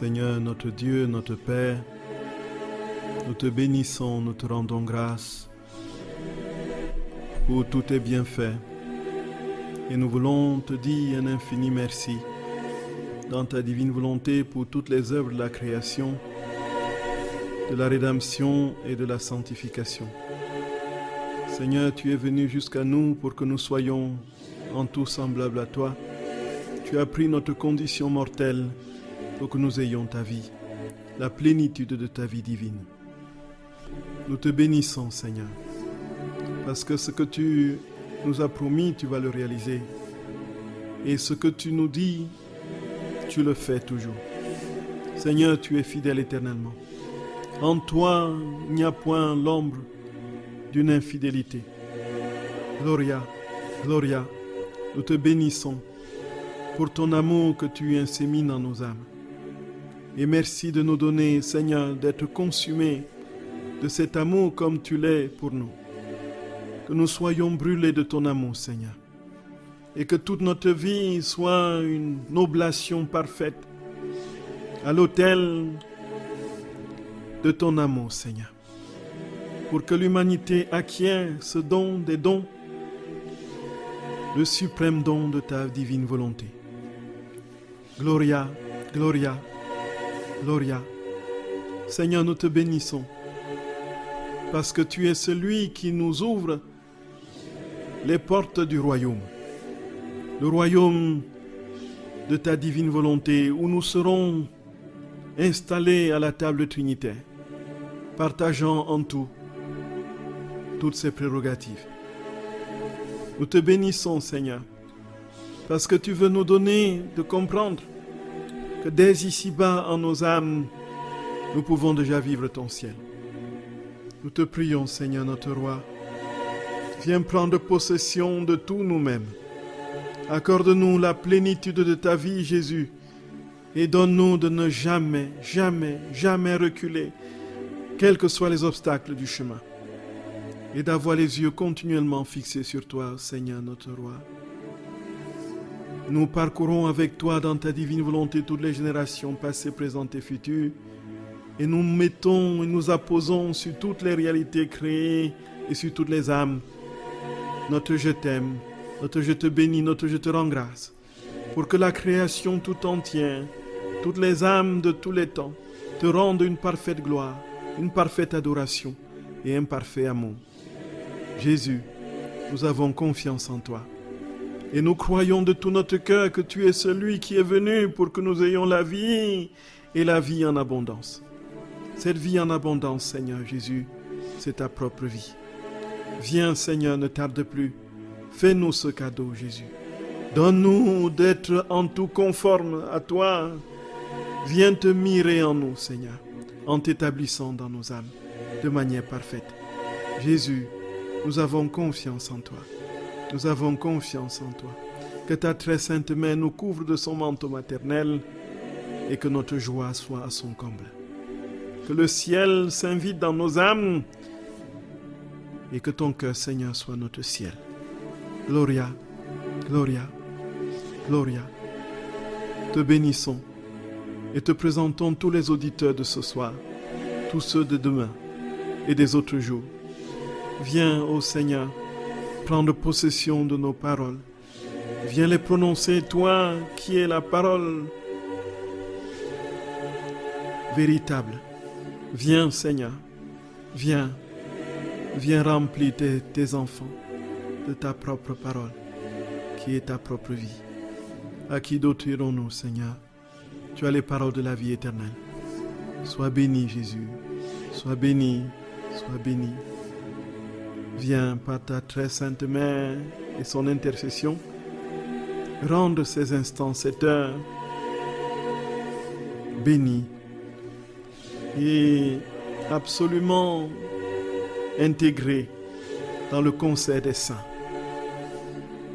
Seigneur, notre Dieu, notre Père, nous te bénissons, nous te rendons grâce pour tous tes bienfaits. Et nous voulons te dire un infini merci dans ta divine volonté pour toutes les œuvres de la création, de la rédemption et de la sanctification. Seigneur, tu es venu jusqu'à nous pour que nous soyons en tout semblables à toi. Tu as pris notre condition mortelle pour que nous ayons ta vie, la plénitude de ta vie divine. Nous te bénissons, Seigneur, parce que ce que tu nous as promis, tu vas le réaliser. Et ce que tu nous dis, tu le fais toujours. Seigneur, tu es fidèle éternellement. En toi, il n'y a point l'ombre d'une infidélité. Gloria, Gloria, nous te bénissons pour ton amour que tu insémines dans nos âmes. Et merci de nous donner, Seigneur, d'être consumés de cet amour comme tu l'es pour nous. Que nous soyons brûlés de ton amour, Seigneur. Et que toute notre vie soit une oblation parfaite à l'autel de ton amour, Seigneur. Pour que l'humanité acquiert ce don des dons, le suprême don de ta divine volonté. Gloria, Gloria, Gloria. Seigneur, nous te bénissons parce que tu es celui qui nous ouvre les portes du royaume. Le royaume de ta divine volonté où nous serons installés à la table trinitaire, partageant en tout toutes ses prérogatives. Nous te bénissons, Seigneur, parce que tu veux nous donner de comprendre que dès ici-bas en nos âmes, nous pouvons déjà vivre ton ciel. Nous te prions, Seigneur notre Roi, viens prendre possession de tout nous-mêmes. Accorde-nous la plénitude de ta vie, Jésus, et donne-nous de ne jamais, jamais, jamais reculer, quels que soient les obstacles du chemin, et d'avoir les yeux continuellement fixés sur toi, Seigneur notre Roi. Nous parcourons avec toi dans ta divine volonté toutes les générations passées, présentes et futures, et nous mettons et nous apposons sur toutes les réalités créées et sur toutes les âmes. Notre je t'aime, notre je te bénis, notre je te rends grâce, pour que la création tout entière, toutes les âmes de tous les temps, te rendent une parfaite gloire, une parfaite adoration et un parfait amour. Jésus, nous avons confiance en toi. Et nous croyons de tout notre cœur que tu es celui qui est venu pour que nous ayons la vie et la vie en abondance. Cette vie en abondance, Seigneur Jésus, c'est ta propre vie. Viens, Seigneur, ne tarde plus. Fais-nous ce cadeau, Jésus. Donne-nous d'être en tout conforme à toi. Viens te mirer en nous, Seigneur, en t'établissant dans nos âmes de manière parfaite. Jésus, nous avons confiance en toi. Nous avons confiance en toi. Que ta très sainte main nous couvre de son manteau maternel et que notre joie soit à son comble. Que le ciel s'invite dans nos âmes et que ton cœur, Seigneur, soit notre ciel. Gloria, Gloria, Gloria. Te bénissons et te présentons tous les auditeurs de ce soir, tous ceux de demain et des autres jours. Viens, ô Seigneur, prendre possession de nos paroles. Viens les prononcer, toi qui es la parole véritable. Viens, Seigneur, viens remplir tes enfants de ta propre parole, qui est ta propre vie. À qui d'autre irons-nous, Seigneur? Tu as les paroles de la vie éternelle. Sois béni, Jésus. Sois béni, sois béni. Viens par ta très sainte main et son intercession, rendre ces instants, cette heure, bénis et absolument intégrés dans le concert des saints.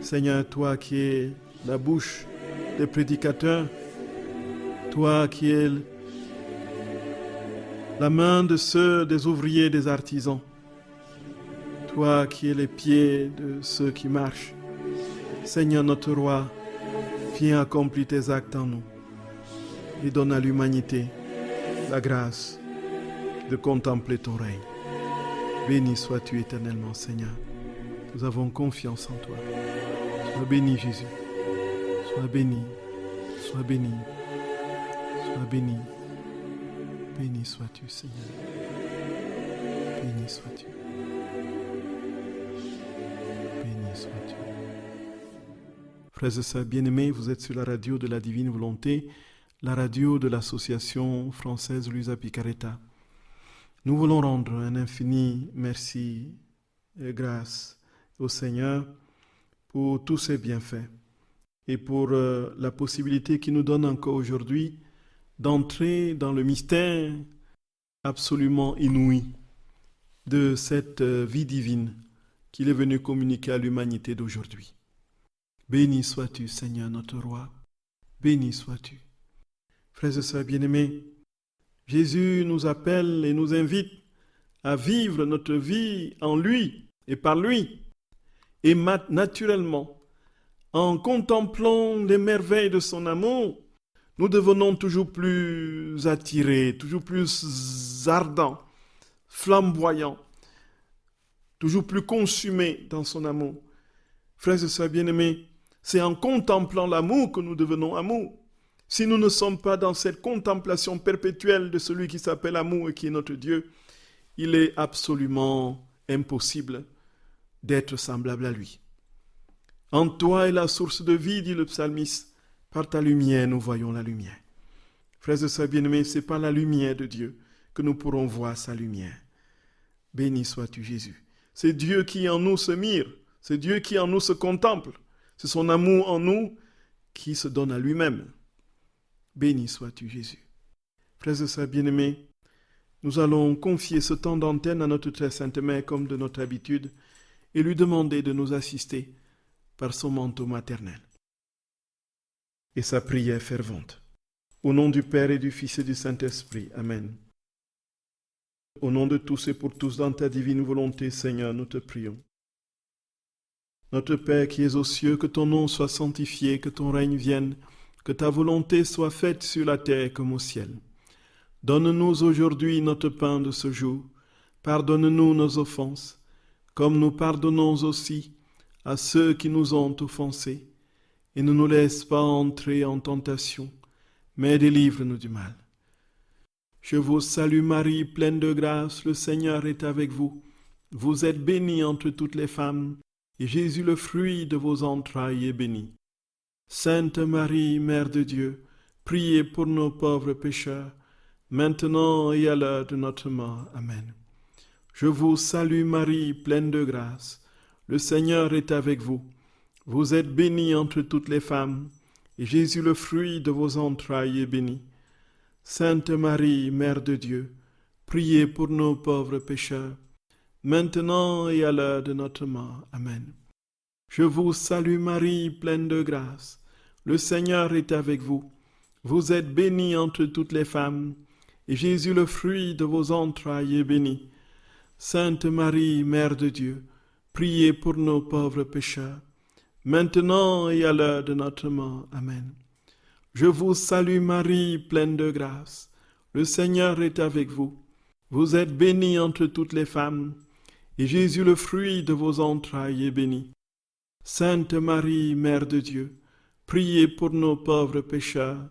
Seigneur, toi qui es la bouche des prédicateurs, toi qui es la main de ceux, des ouvriers, des artisans, toi qui es les pieds de ceux qui marchent, Seigneur notre Roi, viens accomplir tes actes en nous. et donne à l'humanité la grâce de contempler ton règne. Béni sois-tu éternellement, Seigneur. Nous avons confiance en toi. Sois béni, Jésus. Sois béni. Sois béni. Sois béni. Béni sois-tu, Seigneur. Béni sois-tu. Béni sois-tu. Frères et sœurs bien-aimés, vous êtes sur la radio de la Divine Volonté, la radio de l'association française Luisa Picaretta. Nous voulons rendre un infini merci et grâce au Seigneur pour tous ses bienfaits et pour la possibilité qu'il nous donne encore aujourd'hui d'entrer dans le mystère absolument inouï de cette vie divine qu'il est venu communiquer à l'humanité d'aujourd'hui. Béni sois-tu, Seigneur notre Roi. Béni sois-tu. Frères et sœurs bien-aimés, Jésus nous appelle et nous invite à vivre notre vie en lui et par lui. Et naturellement, en contemplant les merveilles de son amour, nous devenons toujours plus attirés, toujours plus ardents, flamboyants, toujours plus consumés dans son amour. Frères et sœurs bien-aimés, c'est en contemplant l'amour que nous devenons amour. Si nous ne sommes pas dans cette contemplation perpétuelle de celui qui s'appelle amour et qui est notre Dieu, il est absolument impossible d'être semblable à lui. En toi est la source de vie, dit le psalmiste. Par ta lumière, nous voyons la lumière. Frères et sœurs bien-aimés, c'est par la lumière de Dieu que nous pourrons voir sa lumière. Béni sois-tu, Jésus. C'est Dieu qui en nous se mire. C'est Dieu qui en nous se contemple. C'est son amour en nous qui se donne à lui-même. Béni sois-tu, Jésus. Frères et sœurs bien-aimés, nous allons confier ce temps d'antenne à notre très sainte Mère comme de notre habitude et lui demander de nous assister par son manteau maternel et sa prière fervente. Au nom du Père et du Fils et du Saint-Esprit. Amen. Au nom de tous et pour tous dans ta divine volonté, Seigneur, nous te prions. Notre Père qui es aux cieux, que ton nom soit sanctifié, que ton règne vienne, que ta volonté soit faite sur la terre comme au ciel. Donne-nous aujourd'hui notre pain de ce jour. Pardonne-nous nos offenses, comme nous pardonnons aussi à ceux qui nous ont offensés. Et ne nous laisse pas entrer en tentation, mais délivre-nous du mal. Je vous salue Marie, pleine de grâce, le Seigneur est avec vous. Vous êtes bénie entre toutes les femmes, et Jésus, le fruit de vos entrailles, est béni. Sainte Marie, Mère de Dieu, priez pour nos pauvres pécheurs, maintenant et à l'heure de notre mort. Amen. Je vous salue Marie, pleine de grâce, le Seigneur est avec vous. Vous êtes bénie entre toutes les femmes, et Jésus, le fruit de vos entrailles, est béni. Sainte Marie, Mère de Dieu, priez pour nos pauvres pécheurs, maintenant et à l'heure de notre mort. Amen. Je vous salue Marie, pleine de grâce. Le Seigneur est avec vous. Vous êtes bénie entre toutes les femmes, et Jésus, le fruit de vos entrailles, est béni. Sainte Marie, Mère de Dieu, priez pour nos pauvres pécheurs, maintenant et à l'heure de notre mort. Amen. Je vous salue Marie, pleine de grâce. Le Seigneur est avec vous. Vous êtes bénie entre toutes les femmes, et Jésus, le fruit de vos entrailles, est béni. Sainte Marie, Mère de Dieu, priez pour nos pauvres pécheurs,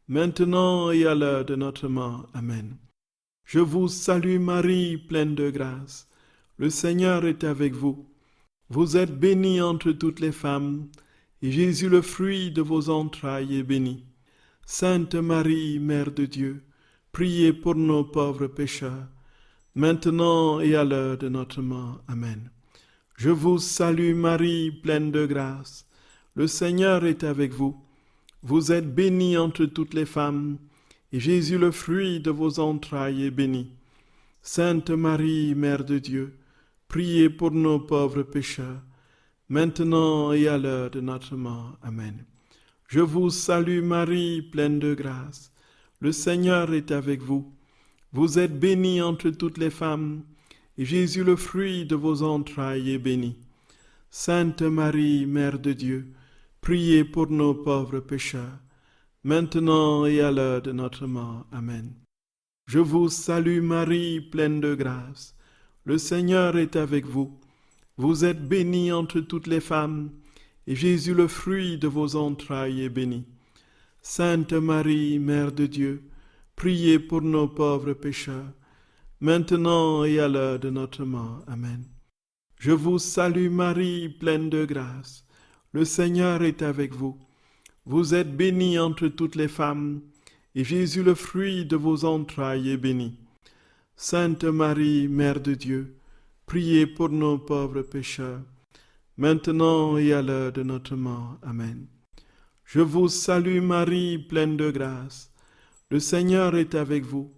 maintenant et à l'heure de notre mort. Amen. Je vous salue Marie, pleine de grâce. Le Seigneur est avec vous. Vous êtes bénie entre toutes les femmes, et Jésus, le fruit de vos entrailles, est béni. Sainte Marie, Mère de Dieu, priez pour nos pauvres pécheurs, maintenant et à l'heure de notre mort. Amen. Je vous salue Marie, pleine de grâce. Le Seigneur est avec vous. Vous êtes bénie entre toutes les femmes, et Jésus, le fruit de vos entrailles, est béni. Sainte Marie, Mère de Dieu, priez pour nos pauvres pécheurs, maintenant et à l'heure de notre mort. Amen. Je vous salue Marie, pleine de grâce. Le Seigneur est avec vous. Vous êtes bénie entre toutes les femmes, et Jésus, le fruit de vos entrailles, est béni. Sainte Marie, Mère de Dieu, priez pour nos pauvres pécheurs, maintenant et à l'heure de notre mort. Amen. Je vous salue Marie, pleine de grâce. Le Seigneur est avec vous. Vous êtes bénie entre toutes les femmes, et Jésus, le fruit de vos entrailles, est béni. Sainte Marie, Mère de Dieu, priez pour nos pauvres pécheurs, maintenant et à l'heure de notre mort. Amen. Je vous salue Marie, pleine de grâce. Le Seigneur est avec vous. Vous êtes bénie entre toutes les femmes, et Jésus, le fruit de vos entrailles, est béni. Sainte Marie, Mère de Dieu, priez pour nos pauvres pécheurs, maintenant et à l'heure de notre mort. Amen. Je vous salue Marie, pleine de grâce. Le Seigneur est avec vous.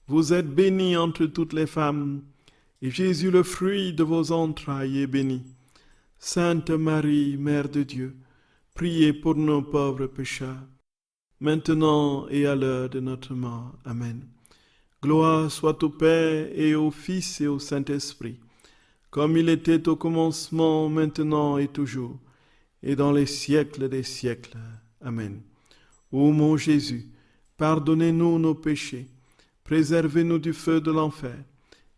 Vous êtes bénie entre toutes les femmes, et Jésus, le fruit de vos entrailles, est béni. Sainte Marie, Mère de Dieu, priez pour nos pauvres pécheurs, maintenant et à l'heure de notre mort. Amen. Gloire soit au Père et au Fils et au Saint-Esprit, comme il était au commencement, maintenant et toujours, et dans les siècles des siècles. Amen. Ô mon Jésus, pardonnez-nous nos péchés, préservez-nous du feu de l'enfer,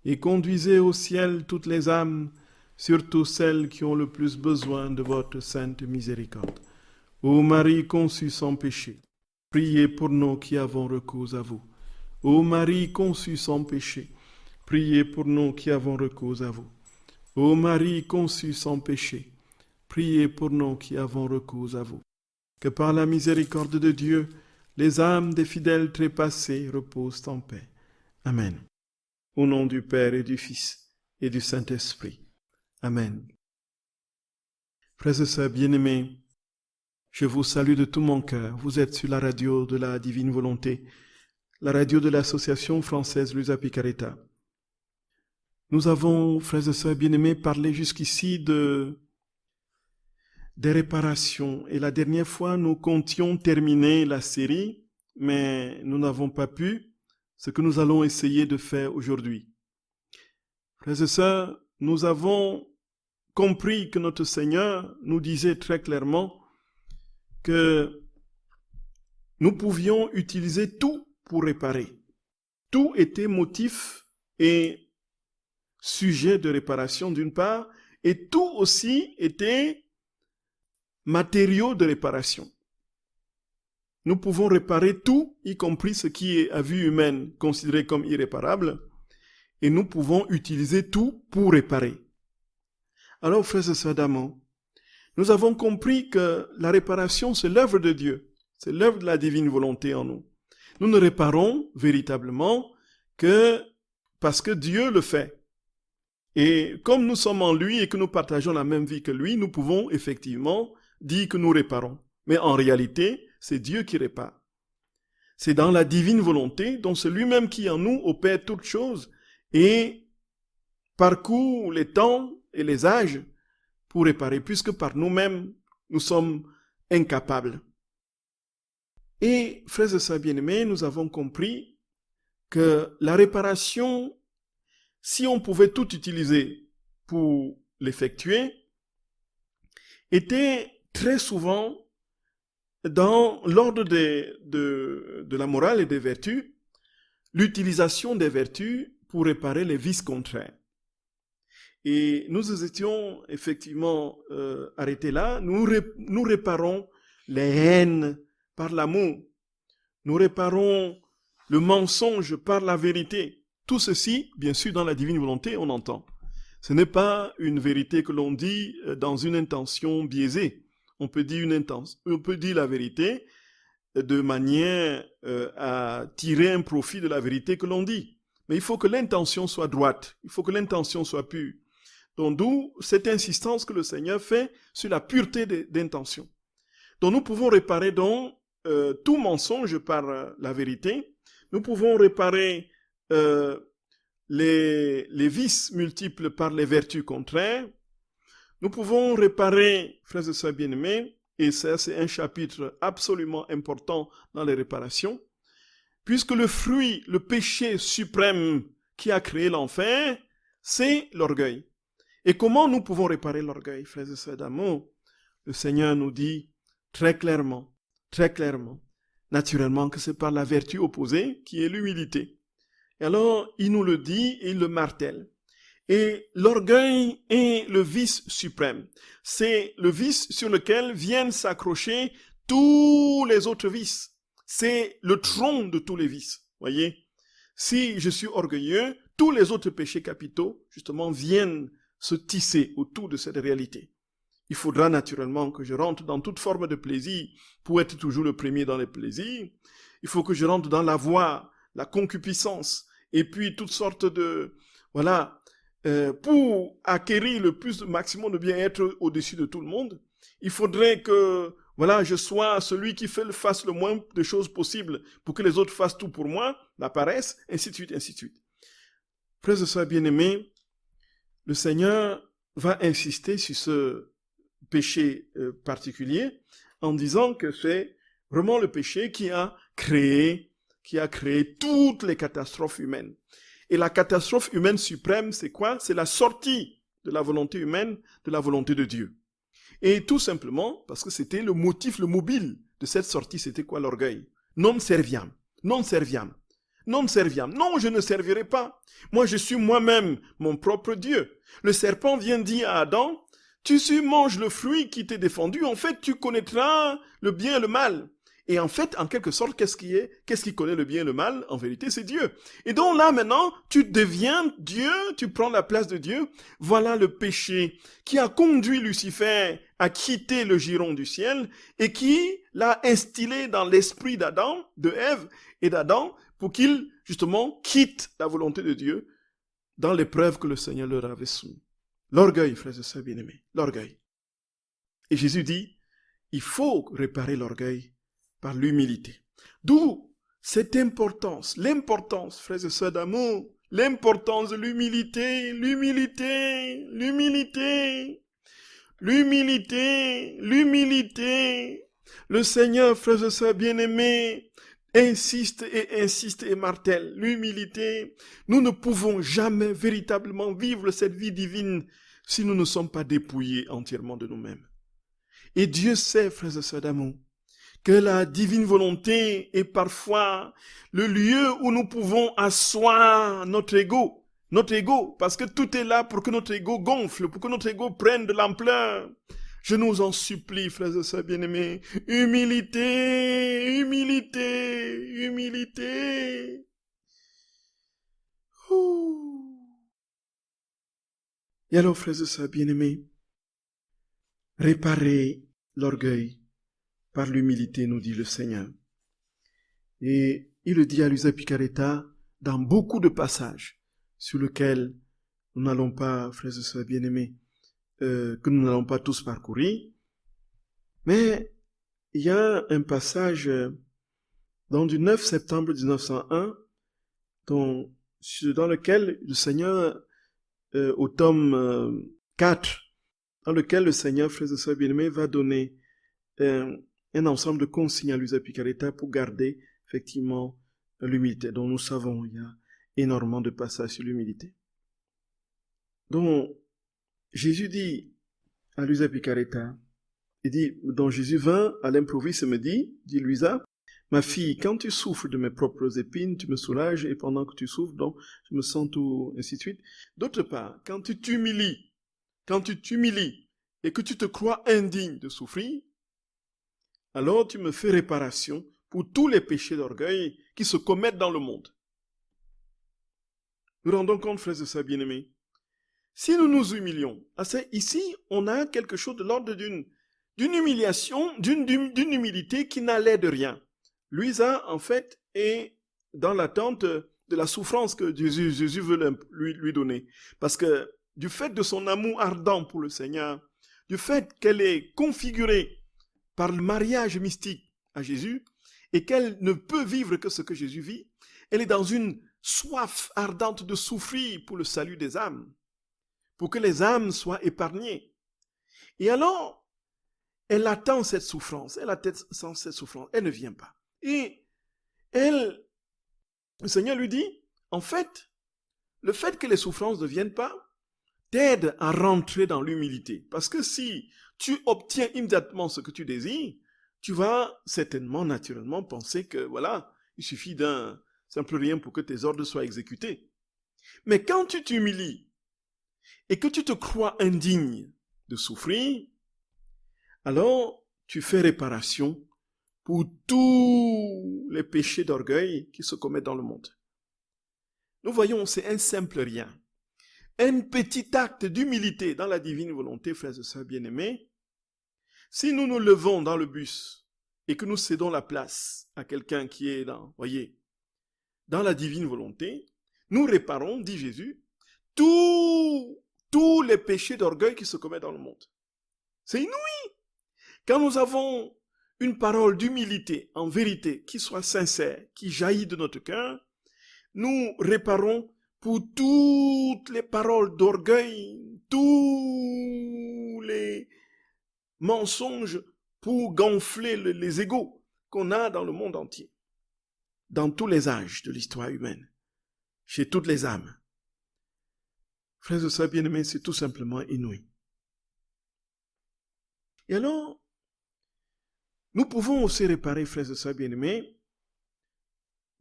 et conduisez au ciel toutes les âmes, surtout celles qui ont le plus besoin de votre sainte miséricorde. Ô Marie conçue sans péché, priez pour nous qui avons recours à vous. Ô Marie conçue sans péché, priez pour nous qui avons recours à vous. Ô Marie conçue sans péché, priez pour nous qui avons recours à vous. Que par la miséricorde de Dieu, les âmes des fidèles trépassés reposent en paix. Amen. Au nom du Père et du Fils et du Saint-Esprit. Amen. Frères et sœurs bien-aimés, je vous salue de tout mon cœur. Vous êtes sur la radio de la Divine Volonté, la radio de l'Association française Luisa Picaretta. Nous avons, frères et sœurs bien-aimés, parlé jusqu'ici des réparations. Et la dernière fois, nous comptions terminer la série, mais nous n'avons pas pu, ce que nous allons essayer de faire aujourd'hui. Frères et sœurs, nous avons compris que notre Seigneur nous disait très clairement que nous pouvions utiliser tout pour réparer. Tout était motif et sujet de réparation d'une part, et tout aussi était matériaux de réparation. Nous pouvons réparer tout, y compris ce qui est à vue humaine considéré comme irréparable, et nous pouvons utiliser tout pour réparer. Alors, frères et sœurs d'amour, nous avons compris que la réparation, c'est l'œuvre de Dieu, c'est l'œuvre de la divine volonté en nous. Nous ne réparons véritablement que parce que Dieu le fait. Et comme nous sommes en lui et que nous partageons la même vie que lui, nous pouvons effectivement dire que nous réparons. Mais en réalité, c'est Dieu qui répare. C'est dans la divine volonté, dont c'est lui-même qui en nous opère toutes choses et parcourt les temps et les âges pour réparer, puisque par nous-mêmes, nous sommes incapables. Et, frères et sœurs bien-aimés, nous avons compris que la réparation, si on pouvait tout utiliser pour l'effectuer, était très souvent dans l'ordre de la morale et des vertus, l'utilisation des vertus pour réparer les vices contraires. Et nous étions effectivement arrêtés là. Nous réparons les haines par l'amour. Nous réparons le mensonge par la vérité. Tout ceci, bien sûr, dans la divine volonté, on entend. Ce n'est pas une vérité que l'on dit dans une intention biaisée. On peut dire la vérité de manière à tirer un profit de la vérité que l'on dit. Mais il faut que l'intention soit droite. Il faut que l'intention soit pure. Donc d'où cette insistance que le Seigneur fait sur la pureté d'intention. Donc nous pouvons réparer donc tout mensonge par la vérité. Nous pouvons réparer les vices multiples par les vertus contraires. Nous pouvons réparer, frères et sœurs bien-aimés, et ça c'est un chapitre absolument important dans les réparations, puisque le fruit, le péché suprême qui a créé l'enfer, c'est l'orgueil. Et comment nous pouvons réparer l'orgueil, frères et sœurs d'amour? Le Seigneur nous dit très clairement, naturellement que c'est par la vertu opposée qui est l'humilité. Et alors, il nous le dit et il le martèle. Et l'orgueil est le vice suprême. C'est le vice sur lequel viennent s'accrocher tous les autres vices. C'est le tronc de tous les vices. Voyez, si je suis orgueilleux, tous les autres péchés capitaux, justement, viennent se tisser autour de cette réalité. Il faudra naturellement que je rentre dans toute forme de plaisir pour être toujours le premier dans les plaisirs. Il faut que je rentre dans la voie, la concupiscence, et puis toutes sortes de, voilà, pour acquérir le plus de maximum de bien-être au-dessus de tout le monde. Il faudrait que, voilà, je sois celui qui fasse le moins de choses possibles pour que les autres fassent tout pour moi, la paresse, ainsi de suite, ainsi de suite. Frères et sœurs bien-aimés, le Seigneur va insister sur ce péché particulier en disant que c'est vraiment le péché qui a créé toutes les catastrophes humaines. Et la catastrophe humaine suprême, c'est quoi? C'est la sortie de la volonté humaine de la volonté de Dieu. Et tout simplement parce que c'était le motif, le mobile de cette sortie, c'était quoi? L'orgueil. Non serviam, non serviam, non serviam. Non, je ne servirai pas. Moi, je suis moi-même mon propre Dieu. Le serpent vient dire à Adam, tu manges le fruit qui t'est défendu, en fait, tu connaîtras le bien et le mal. Et en fait, en quelque sorte, qu'est-ce qui connaît le bien et le mal? En vérité, c'est Dieu. Et donc là, maintenant, tu deviens Dieu, tu prends la place de Dieu. Voilà le péché qui a conduit Lucifer à quitter le giron du ciel et qui l'a instillé dans l'esprit d'Adam, de Ève et d'Adam pour qu'ils, justement, quittent la volonté de Dieu dans l'épreuve que le Seigneur leur avait soumise. L'orgueil, frères et sœurs bien-aimés, l'orgueil. Et Jésus dit, il faut réparer l'orgueil par l'humilité. D'où cette importance, l'importance, frères et sœurs d'amour, l'importance de l'humilité, l'humilité, l'humilité, l'humilité, l'humilité. Le Seigneur, frères et sœurs bien-aimés, insiste et martèle l'humilité. Nous ne pouvons jamais véritablement vivre cette vie divine si nous ne sommes pas dépouillés entièrement de nous-mêmes. Et Dieu sait, frères et sœurs d'amour, que la divine volonté est parfois le lieu où nous pouvons asseoir notre ego, parce que tout est là pour que notre ego gonfle, pour que notre ego prenne de l'ampleur. Je nous en supplie, frères et sœurs bien-aimés, humilité, humilité, humilité. Et alors, frères et sœurs bien-aimés, réparez l'orgueil par l'humilité, nous dit le Seigneur. Et il le dit à Luisa Picaretta dans beaucoup de passages sur lesquels nous n'allons pas, frères et sœurs bien-aimés, que nous n'allons pas tous parcourir. Mais il y a un passage du 9 septembre 1901 dans lequel le Seigneur, au tome 4, dans lequel le Seigneur, frères et sœurs bien-aimés, va donner un ensemble de consignes à Luisa Picaretta pour garder effectivement l'humilité, dont nous savons, il y a énormément de passages sur l'humilité. Donc, Jésus dit à Luisa Picaretta, il dit, donc Jésus vint à l'improviste et me dit Luisa, ma fille, quand tu souffres de mes propres épines, tu me soulages, et pendant que tu souffres, donc, je me sens tout, ainsi de suite. D'autre part, quand tu t'humilies, et que tu te crois indigne de souffrir, alors tu me fais réparation pour tous les péchés d'orgueil qui se commettent dans le monde. Nous rendons compte, frères et sœurs bien-aimés, si nous nous humilions, ici, on a quelque chose de l'ordre d'une humiliation, d'une humilité qui n'allait de rien. Luisa, en fait, est dans l'attente de la souffrance que Jésus veut lui donner. Parce que du fait de son amour ardent pour le Seigneur, du fait qu'elle est configurée par le mariage mystique à Jésus, et qu'elle ne peut vivre que ce que Jésus vit, elle est dans une soif ardente de souffrir pour le salut des âmes, pour que les âmes soient épargnées. Et alors, elle attend cette souffrance, elle attend cette souffrance, elle ne vient pas. Et le Seigneur lui dit, en fait, le fait que les souffrances ne viennent pas t'aide à rentrer dans l'humilité. Parce que si tu obtiens immédiatement ce que tu désires, tu vas certainement, naturellement penser que, voilà, il suffit d'un simple rien pour que tes ordres soient exécutés. Mais quand tu t'humilies et que tu te crois indigne de souffrir, alors tu fais réparation pour tous les péchés d'orgueil qui se commettent dans le monde. Nous voyons, c'est un simple rien. Un petit acte d'humilité dans la divine volonté, frères et sœurs bien-aimés. Si nous nous levons dans le bus et que nous cédons la place à quelqu'un qui est dans la divine volonté, nous réparons, dit Jésus, tous les péchés d'orgueil qui se commettent dans le monde. C'est inouï. Quand nous avons une parole d'humilité, en vérité, qui soit sincère, qui jaillit de notre cœur, nous réparons pour toutes les paroles d'orgueil, tous les mensonges pour gonfler les égos qu'on a dans le monde entier, dans tous les âges de l'histoire humaine, chez toutes les âmes. Frères et sœurs bien-aimés, c'est tout simplement inouï. Et alors, nous pouvons aussi réparer, frères et sœurs bien-aimés,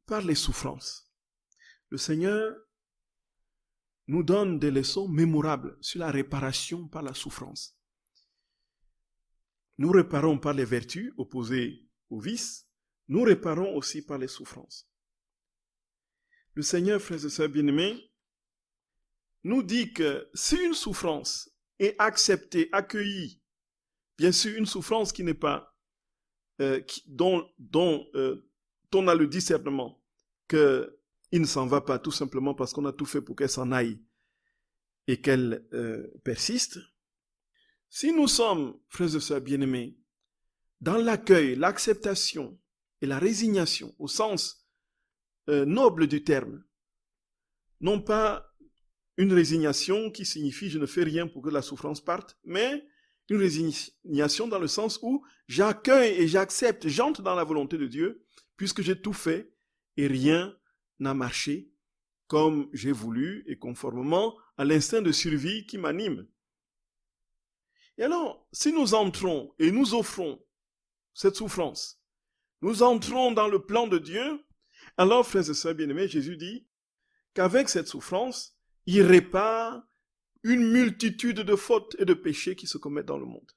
par les souffrances. Le Seigneur nous donne des leçons mémorables sur la réparation par la souffrance. Nous réparons par les vertus opposées aux vices, nous réparons aussi par les souffrances. Le Seigneur, frères et sœurs bien-aimés, nous dit que si une souffrance est acceptée, accueillie, bien sûr une souffrance qui n'est pas, dont on a le discernement qu'il ne s'en va pas tout simplement parce qu'on a tout fait pour qu'elle s'en aille et qu'elle persiste. Si nous sommes, frères et sœurs bien-aimés, dans l'accueil, l'acceptation et la résignation au sens noble du terme, non pas une résignation qui signifie je ne fais rien pour que la souffrance parte, mais une résignation dans le sens où j'accueille et j'accepte, j'entre dans la volonté de Dieu, puisque j'ai tout fait et rien n'a marché comme j'ai voulu et conformément à l'instinct de survie qui m'anime. Et alors, si nous entrons et nous offrons cette souffrance, nous entrons dans le plan de Dieu, alors, frères et sœurs bien-aimés, Jésus dit qu'avec cette souffrance, il répare une multitude de fautes et de péchés qui se commettent dans le monde.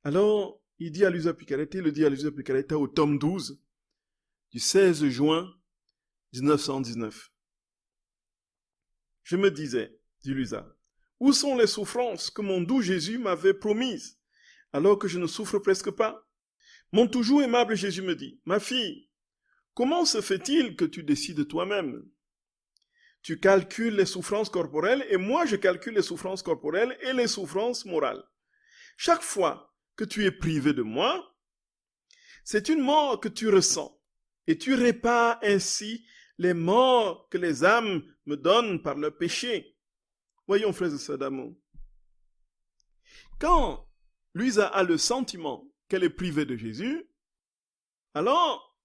Alors, il dit à Luisa Picaretta, le dit à Luisa Picaretta au tome 12, du 16 juin 1919. Je me disais, dit Luisa, où sont les souffrances que mon doux Jésus m'avait promises, alors que je ne souffre presque pas? Mon toujours aimable Jésus me dit, ma fille, comment se fait-il que tu décides toi-même? Tu calcules les souffrances corporelles et moi je calcule les souffrances corporelles et les souffrances morales. Chaque fois que tu es privé de moi, c'est une mort que tu ressens et tu répares ainsi les morts que les âmes me donnent par leur péché. Voyons, frères et sœurs d'amour. Quand Luisa a le sentiment qu'elle est privée de Jésus, alors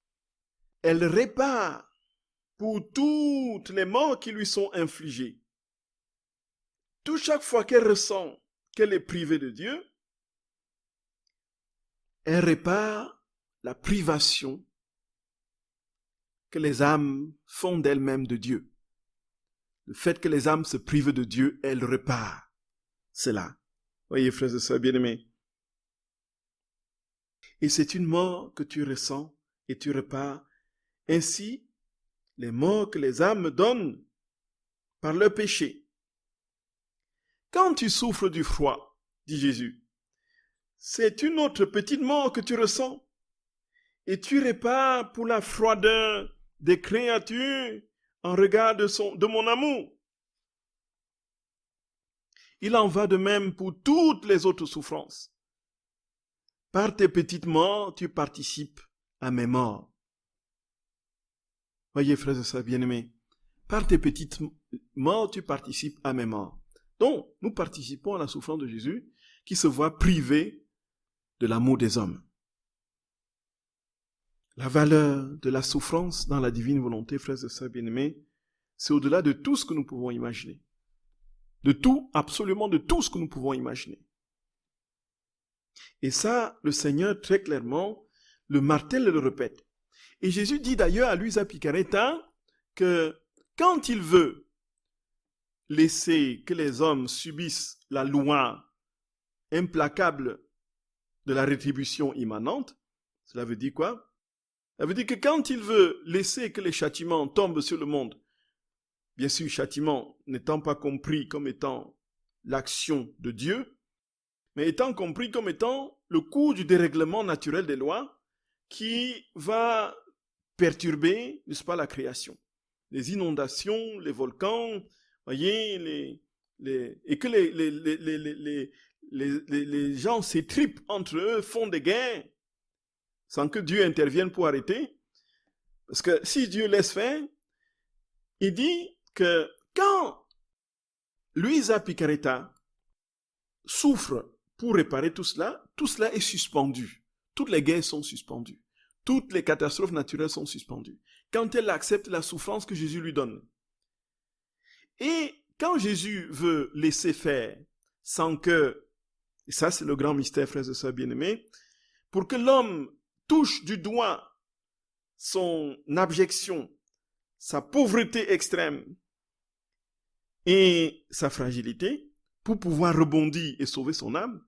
elle répare pour toutes les morts qui lui sont infligées. Chaque fois qu'elle ressent qu'elle est privée de Dieu, elle répare la privation que les âmes font d'elles-mêmes de Dieu. Le fait que les âmes se privent de Dieu, elle répare cela. Voyez, frères et sœurs bien-aimés. Et c'est une mort que tu ressens et tu répares. Ainsi, les morts que les âmes me donnent par leur péché. Quand tu souffres du froid, dit Jésus, c'est une autre petite mort que tu ressens. Et tu répares pour la froideur des créatures en regard de mon amour. Il en va de même pour toutes les autres souffrances. Par tes petites morts, tu participes à mes morts. Voyez, frères et sœurs bien-aimés, par tes petites morts, tu participes à mes morts. Donc, nous participons à la souffrance de Jésus qui se voit privé de l'amour des hommes. La valeur de la souffrance dans la divine volonté, frères et sœurs bien-aimés, c'est au-delà de tout ce que nous pouvons imaginer. De tout, absolument de tout ce que nous pouvons imaginer. Et ça, le Seigneur, très clairement, le martèle et le répète. Et Jésus dit d'ailleurs à Luisa Picaretta que quand il veut laisser que les hommes subissent la loi implacable de la rétribution immanente, cela veut dire quoi? Ça veut dire que quand il veut laisser que les châtiments tombent sur le monde, bien sûr, châtiment n'étant pas compris comme étant l'action de Dieu, mais étant compris comme étant le cours du dérèglement naturel des lois qui va perturber, n'est-ce pas, la création. Les inondations, les volcans, voyez, et que les gens s'étripent entre eux, font des guerres, sans que Dieu intervienne pour arrêter. Parce que si Dieu laisse faire, il dit que quand Luisa Picaretta souffre pour réparer tout cela est suspendu. Toutes les guerres sont suspendues. Toutes les catastrophes naturelles sont suspendues. Quand elle accepte la souffrance que Jésus lui donne. Et quand Jésus veut laisser faire sans que, et ça c'est le grand mystère, frères et sœurs bien-aimés, pour que l'homme touche du doigt son abjection, sa pauvreté extrême et sa fragilité, pour pouvoir rebondir et sauver son âme,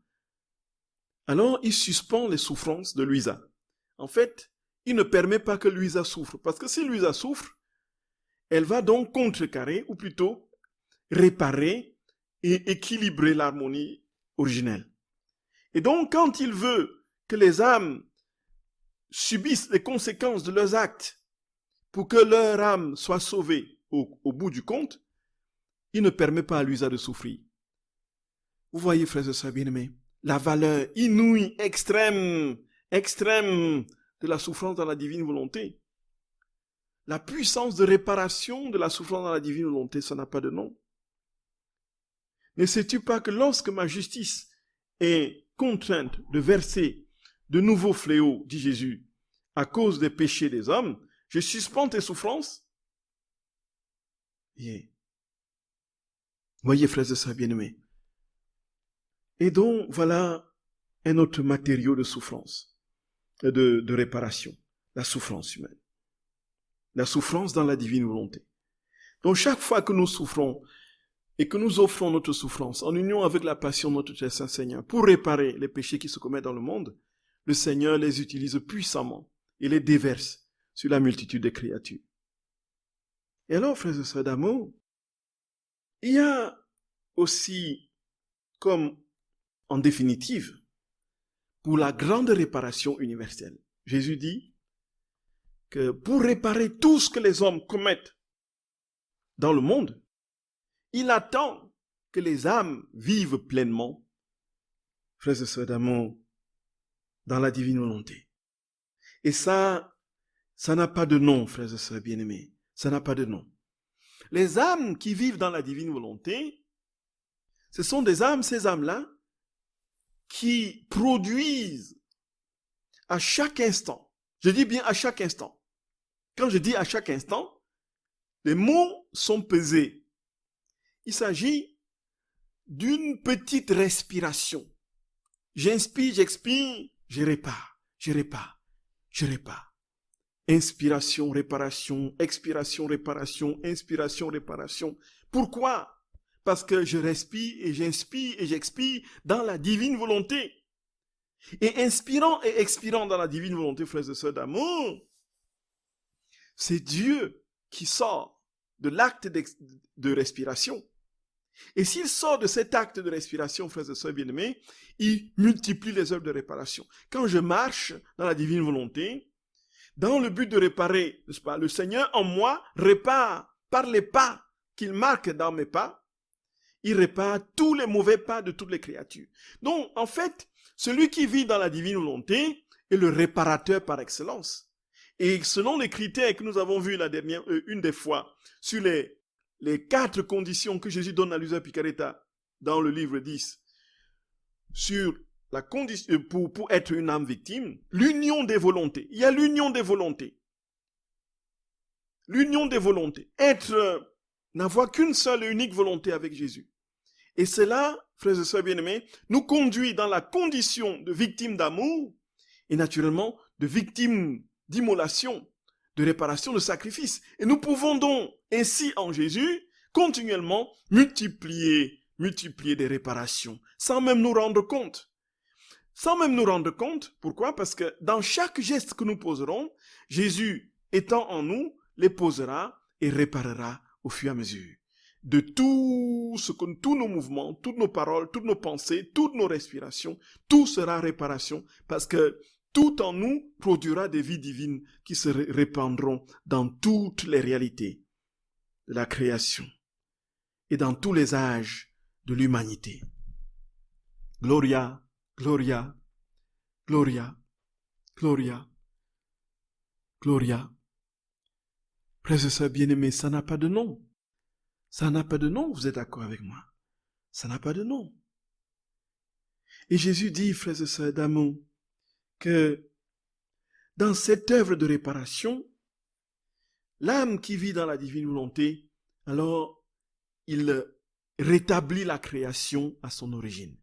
alors il suspend les souffrances de Luisa. En fait, il ne permet pas que Luisa souffre, parce que si Luisa souffre, elle va donc contrecarrer, ou plutôt réparer et équilibrer l'harmonie originelle. Et donc, quand il veut que les âmes subissent les conséquences de leurs actes pour que leur âme soit sauvée au bout du compte, il ne permet pas à Luisa de souffrir. Vous voyez, frères et sœurs bien-aimés, la valeur inouïe, extrême de la souffrance dans la divine volonté. La puissance de réparation de la souffrance dans la divine volonté, ça n'a pas de nom. Ne sais-tu pas que lorsque ma justice est contrainte de verser de nouveaux fléaux, dit Jésus, à cause des péchés des hommes, je suspends tes souffrances? Yeah. Voyez, frères et sœurs bien-aimés. Et donc, voilà un autre matériau de souffrance, de réparation, la souffrance humaine. La souffrance dans la divine volonté. Donc, chaque fois que nous souffrons et que nous offrons notre souffrance en union avec la passion de notre très saint Seigneur pour réparer les péchés qui se commettent dans le monde, le Seigneur les utilise puissamment et les déverse sur la multitude des créatures. Et alors, frères et sœurs d'amour, il y a aussi, comme en définitive, pour la grande réparation universelle. Jésus dit que pour réparer tout ce que les hommes commettent dans le monde, il attend que les âmes vivent pleinement, frères et sœurs d'amour, dans la divine volonté. Et ça n'a pas de nom, frères et sœurs bien-aimés. Ça n'a pas de nom. Les âmes qui vivent dans la divine volonté, ce sont des âmes, ces âmes-là, qui produisent à chaque instant, je dis bien à chaque instant. Quand je dis à chaque instant, les mots sont pesés. Il s'agit d'une petite respiration. J'inspire, j'expire, je répare. Inspiration, réparation, expiration, réparation, inspiration, réparation. Pourquoi? Parce que je respire et j'inspire et j'expire dans la divine volonté. Et inspirant et expirant dans la divine volonté, frères et sœurs d'amour, c'est Dieu qui sort de l'acte de respiration. Et s'il sort de cet acte de respiration, frères et sœurs bien-aimés, il multiplie les œuvres de réparation. Quand je marche dans la divine volonté, dans le but de réparer, n'est-ce pas, le Seigneur en moi répare par les pas qu'il marque dans mes pas, il répare tous les mauvais pas de toutes les créatures. Donc, en fait, celui qui vit dans la divine volonté est le réparateur par excellence. Et selon les critères que nous avons vus une des fois, sur les 4 conditions que Jésus donne à Luisa Picaretta dans le livre 10, sur la condition pour être une âme victime, l'union des volontés. Il y a l'union des volontés. L'union des volontés. N'avoir qu'une seule et unique volonté avec Jésus. Et cela frères et sœurs bien-aimés, nous conduit dans la condition de victimes d'amour et naturellement de victimes d'immolation, de réparation, de sacrifice. Et nous pouvons donc ainsi en Jésus continuellement multiplier des réparations sans même nous rendre compte. Sans même nous rendre compte, pourquoi? Parce que dans chaque geste que nous poserons, Jésus étant en nous, les posera et réparera au fur et à mesure. De tous nos mouvements, toutes nos paroles, toutes nos pensées, toutes nos respirations, tout sera réparation parce que tout en nous produira des vies divines qui se répandront dans toutes les réalités de la création et dans tous les âges de l'humanité. Gloria, Gloria, Gloria, Gloria, Gloria. Frères et sœurs bien-aimés, ça n'a pas de nom. Ça n'a pas de nom, vous êtes d'accord avec moi? Ça n'a pas de nom. Et Jésus dit, frères et sœurs d'amour, que dans cette œuvre de réparation, l'âme qui vit dans la divine volonté, alors il rétablit la création à son origine.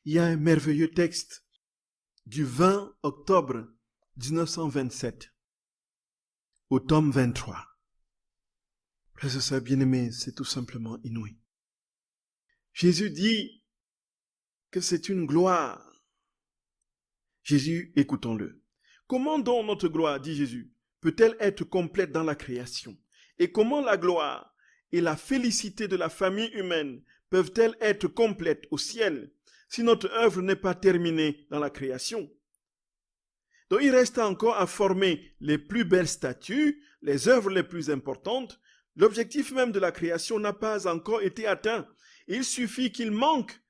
Il y a un merveilleux texte du 20 octobre 1927 au tome 23. Frères et sœurs bien-aimés, c'est tout simplement inouï. Jésus dit que c'est une gloire. Jésus, écoutons-le. Comment donc notre gloire, dit Jésus, peut-elle être complète dans la création? Et comment la gloire et la félicité de la famille humaine peuvent-elles être complètes au ciel si notre œuvre n'est pas terminée dans la création? Donc il reste encore à former les plus belles statues, les œuvres les plus importantes. L'objectif même de la création n'a pas encore été atteint. Il suffit qu'il manque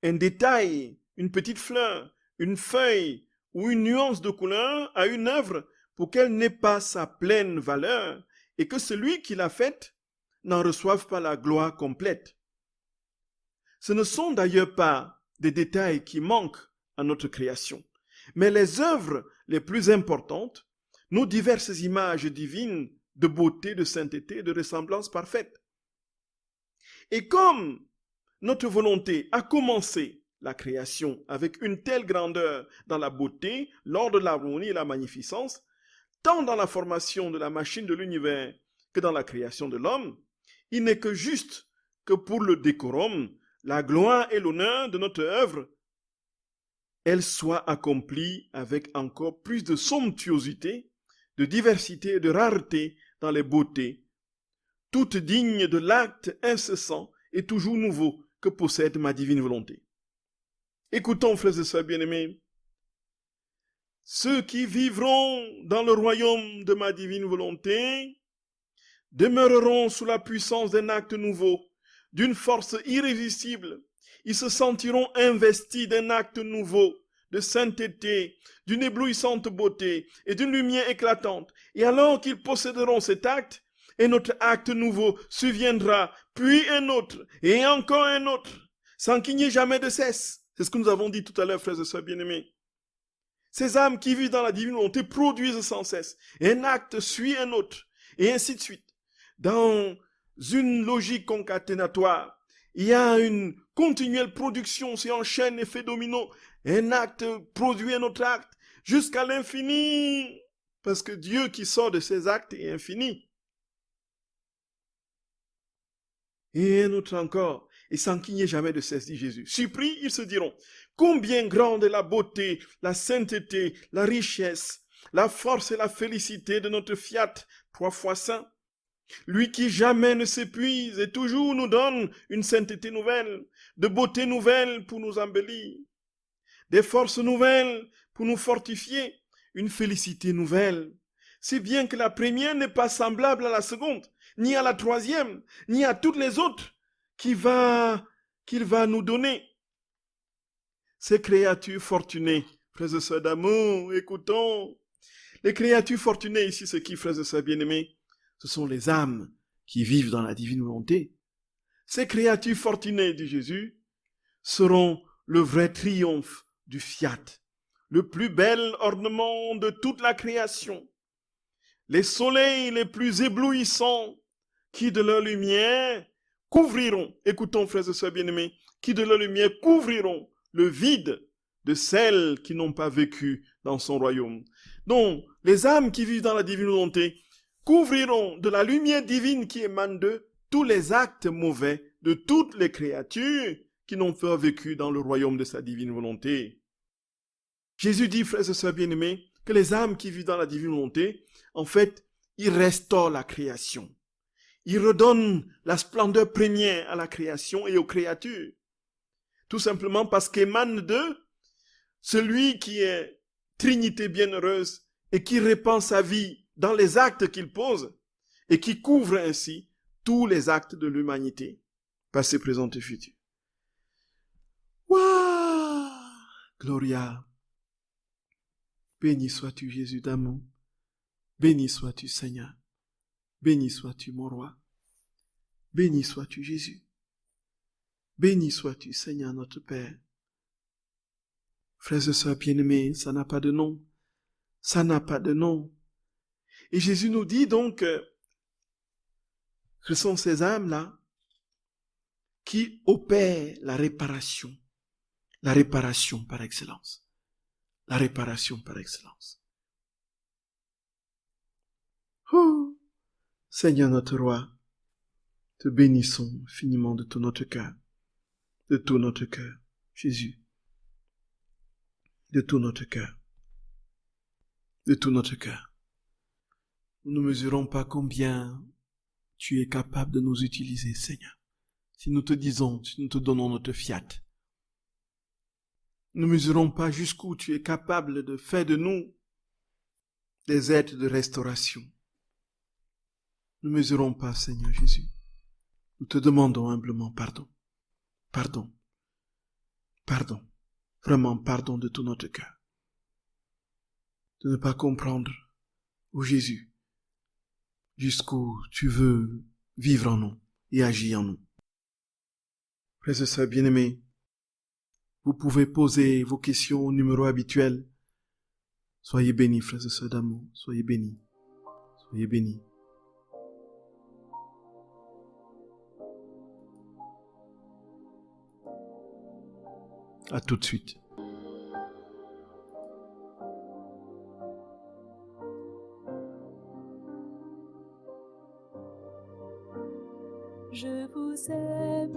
un détail, une petite fleur, une feuille ou une nuance de couleur à une œuvre pour qu'elle n'ait pas sa pleine valeur et que celui qui l'a faite n'en reçoive pas la gloire complète. Ce ne sont d'ailleurs pas des détails qui manquent à notre création, mais les œuvres les plus importantes, nos diverses images divines de beauté, de sainteté, de ressemblance parfaite. Et comme notre volonté a commencé la création avec une telle grandeur dans la beauté, l'ordre, l'harmonie et la magnificence, tant dans la formation de la machine de l'univers que dans la création de l'homme, il n'est que juste que pour le décorum, la gloire et l'honneur de notre œuvre, elle soit accomplie avec encore plus de somptuosité, de diversité et de rareté dans les beautés, toutes dignes de l'acte incessant et toujours nouveau que possède ma divine volonté. Écoutons, frères et sœurs bien-aimés, ceux qui vivront dans le royaume de ma divine volonté demeureront sous la puissance d'un acte nouveau, d'une force irrésistible. Ils se sentiront investis d'un acte nouveau, de sainteté, d'une éblouissante beauté et d'une lumière éclatante. Et alors qu'ils posséderont cet acte, un autre acte nouveau surviendra, puis un autre, et encore un autre, sans qu'il n'y ait jamais de cesse. C'est ce que nous avons dit tout à l'heure, frères et sœurs bien-aimés. Ces âmes qui vivent dans la divine volonté produisent sans cesse. Un acte suit un autre, et ainsi de suite. Dans une logique concaténatoire, il y a une continuelle production, c'est en chaîne, effet domino. Un acte produit un autre acte, jusqu'à l'infini. Parce que Dieu qui sort de ses actes est infini. Et un autre encore, et sans qu'il n'y ait jamais de cesse, dit Jésus. Surpris, ils se diront, combien grande est la beauté, la sainteté, la richesse, la force et la félicité de notre Fiat, 3 fois saint. Lui qui jamais ne s'épuise et toujours nous donne une sainteté nouvelle, de beauté nouvelle pour nous embellir, des forces nouvelles pour nous fortifier, une félicité nouvelle. Si bien que la première n'est pas semblable à la seconde, ni à la troisième, ni à toutes les autres qu'il va nous donner. Ces créatures fortunées, frères et sœurs d'amour, écoutons. Les créatures fortunées ici, c'est qui, frères et sœurs bien-aimés? Ce sont les âmes qui vivent dans la divine volonté. Ces créatures fortunées, dit Jésus, seront le vrai triomphe du fiat, le plus bel ornement de toute la création. Les soleils les plus éblouissants qui de leur lumière couvriront, écoutons frères et sœurs bien-aimés, qui de leur lumière couvriront le vide de celles qui n'ont pas vécu dans son royaume. Donc, les âmes qui vivent dans la divine volonté couvriront de la lumière divine qui émane d'eux tous les actes mauvais de toutes les créatures qui n'ont pas vécu dans le royaume de sa divine volonté. Jésus dit, frères et sœurs bien-aimés, que les âmes qui vivent dans la divine volonté, en fait, ils restaurent la création. Ils redonnent la splendeur première à la création et aux créatures. Tout simplement parce qu'émane d'eux celui qui est Trinité bienheureuse et qui répand sa vie dans les actes qu'il pose et qui couvre ainsi tous les actes de l'humanité, passé, présent et futur. Waouh! Gloria! Béni sois-tu, Jésus d'amour. Béni sois-tu, Seigneur. Béni sois-tu, mon roi. Béni sois-tu, Jésus. Béni sois-tu, Seigneur, notre Père. Frères et sœurs bien-aimés, ça n'a pas de nom. Ça n'a pas de nom. Et Jésus nous dit donc que ce sont ces âmes-là qui opèrent la réparation par excellence. La réparation par excellence. Oh, Seigneur notre roi, te bénissons infiniment de tout notre cœur, Jésus, de tout notre cœur. Nous ne mesurons pas combien tu es capable de nous utiliser, Seigneur. Si nous te disons, si nous te donnons notre fiat, nous ne mesurons pas jusqu'où tu es capable de faire de nous des êtres de restauration. Nous ne mesurons pas, Seigneur Jésus. Nous te demandons humblement pardon. Vraiment pardon de tout notre cœur. De ne pas comprendre, ô Jésus, jusqu'où tu veux vivre en nous et agir en nous. Frères et sœurs bien-aimés, vous pouvez poser vos questions au numéro habituel. Soyez bénis, frères et sœurs d'amour. Soyez bénis. À tout de suite. Je vous aime,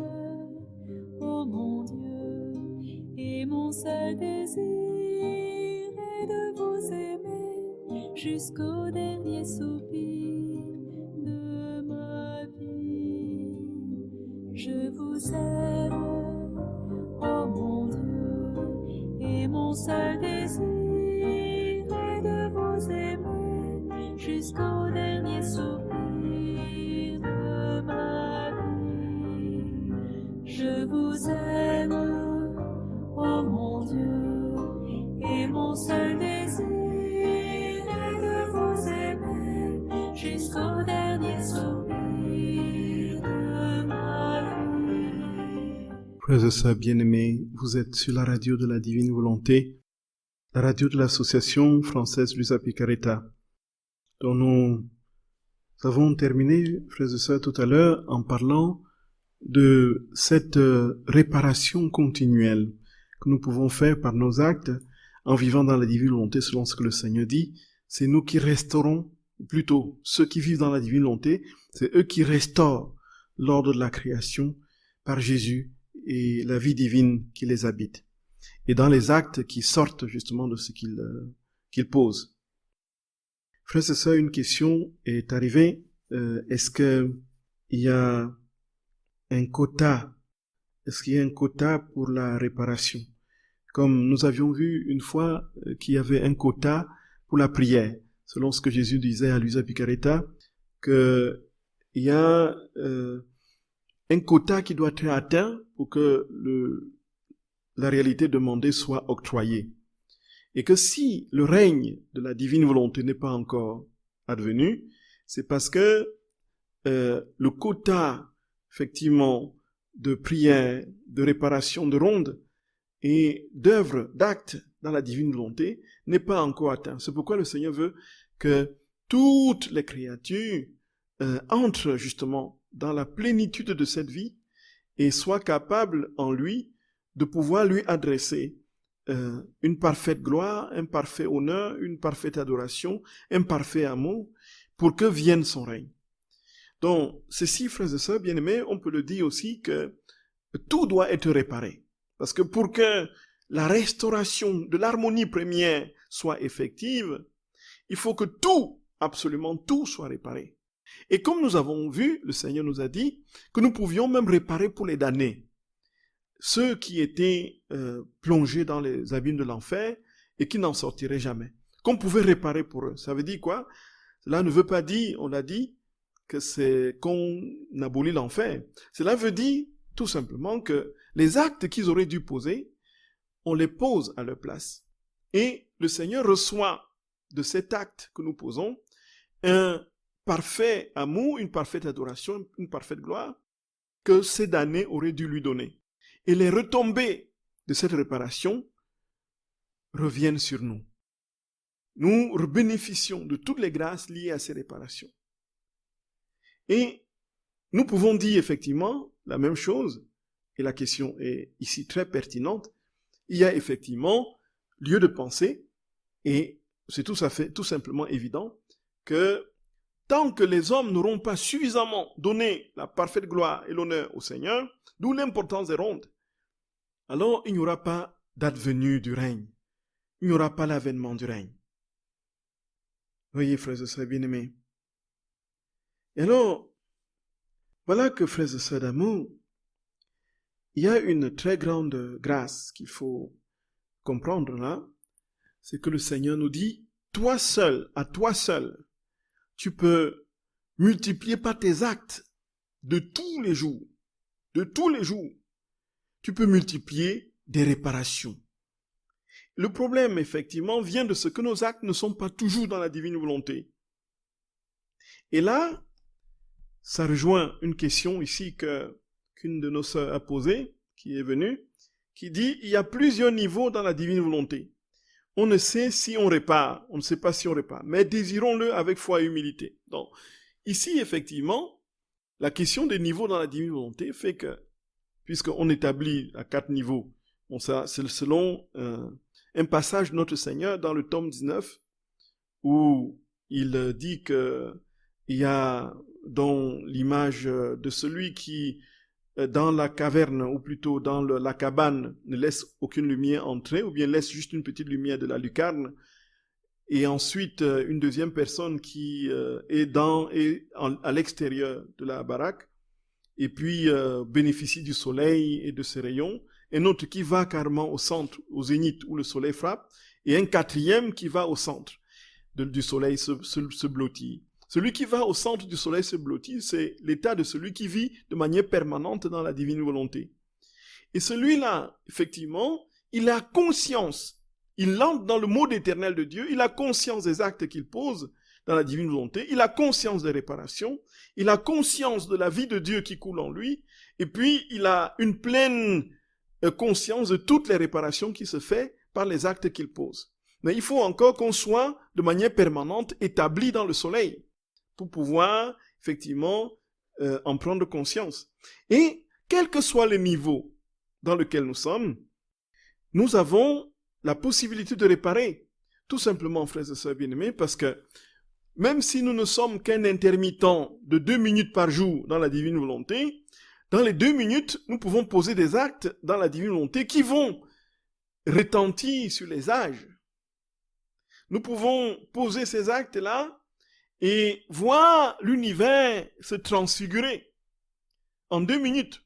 ô mon Dieu, et mon seul désir est de vous aimer jusqu'au dernier soupir de ma vie. Je vous aime, ô mon Dieu, et mon seul désir est de vous aimer jusqu'au dernier soupir de ma vie. Je vous aime, ô mon Dieu, et mon seul désir est de vous aimer jusqu'au dernier soupir de ma vie. Frères et sœurs bien-aimés, vous êtes sur la radio de la Divine Volonté, la radio de l'association française Luisa Picaretta, dont nous avons terminé, frères et sœurs, tout à l'heure en parlant de cette réparation continuelle que nous pouvons faire par nos actes en vivant dans la divine volonté selon ce que le Seigneur dit. C'est nous qui restaurons, ou plutôt ceux qui vivent dans la divine volonté, c'est eux qui restaurent l'ordre de la création par Jésus et la vie divine qui les habite. Et dans les actes qui sortent justement de ce qu'il pose. Frères et sœurs, une question est arrivée. Est-ce qu'il y a un quota? Est-ce qu'il y a un quota pour la réparation? Comme nous avions vu une fois qu'il y avait un quota pour la prière, selon ce que Jésus disait à Luisa Picaretta, qu'il y a un quota qui doit être atteint pour que la réalité demandée soit octroyée. Et que si le règne de la divine volonté n'est pas encore advenu, c'est parce que le quota, effectivement, de prière, de réparation de ronde et d'œuvres, d'actes dans la divine volonté n'est pas encore atteint. C'est pourquoi le Seigneur veut que toutes les créatures entre justement dans la plénitude de cette vie et soit capable en lui de pouvoir lui adresser une parfaite gloire, un parfait honneur, une parfaite adoration, un parfait amour, pour que vienne son règne. Donc, ceci, frères et sœurs bien-aimés, on peut le dire aussi que tout doit être réparé. Parce que pour que la restauration de l'harmonie première soit effective, il faut que tout, absolument tout, soit réparé. Et comme nous avons vu, le Seigneur nous a dit que nous pouvions même réparer pour les damnés. Ceux qui étaient plongés dans les abîmes de l'enfer et qui n'en sortiraient jamais. Qu'on pouvait réparer pour eux. Ça veut dire quoi? Cela ne veut pas dire, on l'a dit, que c'est qu'on abolit l'enfer. Cela veut dire tout simplement que les actes qu'ils auraient dû poser, on les pose à leur place. Et le Seigneur reçoit de cet acte que nous posons un parfait amour, une parfaite adoration, une parfaite gloire que ces damnés auraient dû lui donner. Et les retombées de cette réparation reviennent sur nous. Nous bénéficions de toutes les grâces liées à ces réparations. Et nous pouvons dire effectivement la même chose, et la question est ici très pertinente. Il y a effectivement lieu de penser, et c'est tout simplement évident, que tant que les hommes n'auront pas suffisamment donné la parfaite gloire et l'honneur au Seigneur, d'où l'importance des rondes, alors il n'y aura pas d'advenue du règne. Il n'y aura pas l'avènement du règne. Voyez, frères et sœurs bien-aimés. Et alors, voilà que, frères et sœurs d'amour, il y a une très grande grâce qu'il faut comprendre là, c'est que le Seigneur nous dit, toi seul, à toi seul, tu peux multiplier par tes actes de tous les jours, tu peux multiplier des réparations. Le problème, effectivement, vient de ce que nos actes ne sont pas toujours dans la divine volonté. Et là, ça rejoint une question ici qu'une de nos sœurs a posée, qui est venue, qui dit, il y a plusieurs niveaux dans la divine volonté. On ne sait si on répare, on ne sait pas si on répare, mais désirons-le avec foi et humilité. Donc, ici, effectivement, la question des niveaux dans la divine volonté fait que, puisqu'on établit à 4 niveaux, bon, ça, c'est selon un passage de notre Seigneur dans le tome 19, où il dit que il y a dans l'image de celui qui, dans la caverne, ou plutôt dans la cabane, ne laisse aucune lumière entrer, ou bien laisse juste une petite lumière de la lucarne, et ensuite une deuxième personne qui est à l'extérieur de la baraque, et puis bénéficie du soleil et de ses rayons, un autre qui va carrément au centre, au zénith où le soleil frappe, et un quatrième qui va au centre du soleil se blottit. Celui qui va au centre du soleil se blottit, c'est l'état de celui qui vit de manière permanente dans la divine volonté. Et celui-là, effectivement, il a conscience, il entre dans le mode éternel de Dieu, il a conscience des actes qu'il pose dans la divine volonté, il a conscience des réparations, il a conscience de la vie de Dieu qui coule en lui, et puis il a une pleine conscience de toutes les réparations qui se font par les actes qu'il pose. Mais il faut encore qu'on soit de manière permanente établi dans le soleil pour pouvoir effectivement en prendre conscience. Et quel que soit le niveau dans lequel nous sommes, nous avons la possibilité de réparer. Tout simplement, frères et sœurs bien-aimés, parce que même si nous ne sommes qu'un intermittent de 2 minutes par jour dans la divine volonté, dans les 2 minutes, nous pouvons poser des actes dans la divine volonté qui vont retentir sur les âges. Nous pouvons poser ces actes-là et voir l'univers se transfigurer en 2 minutes.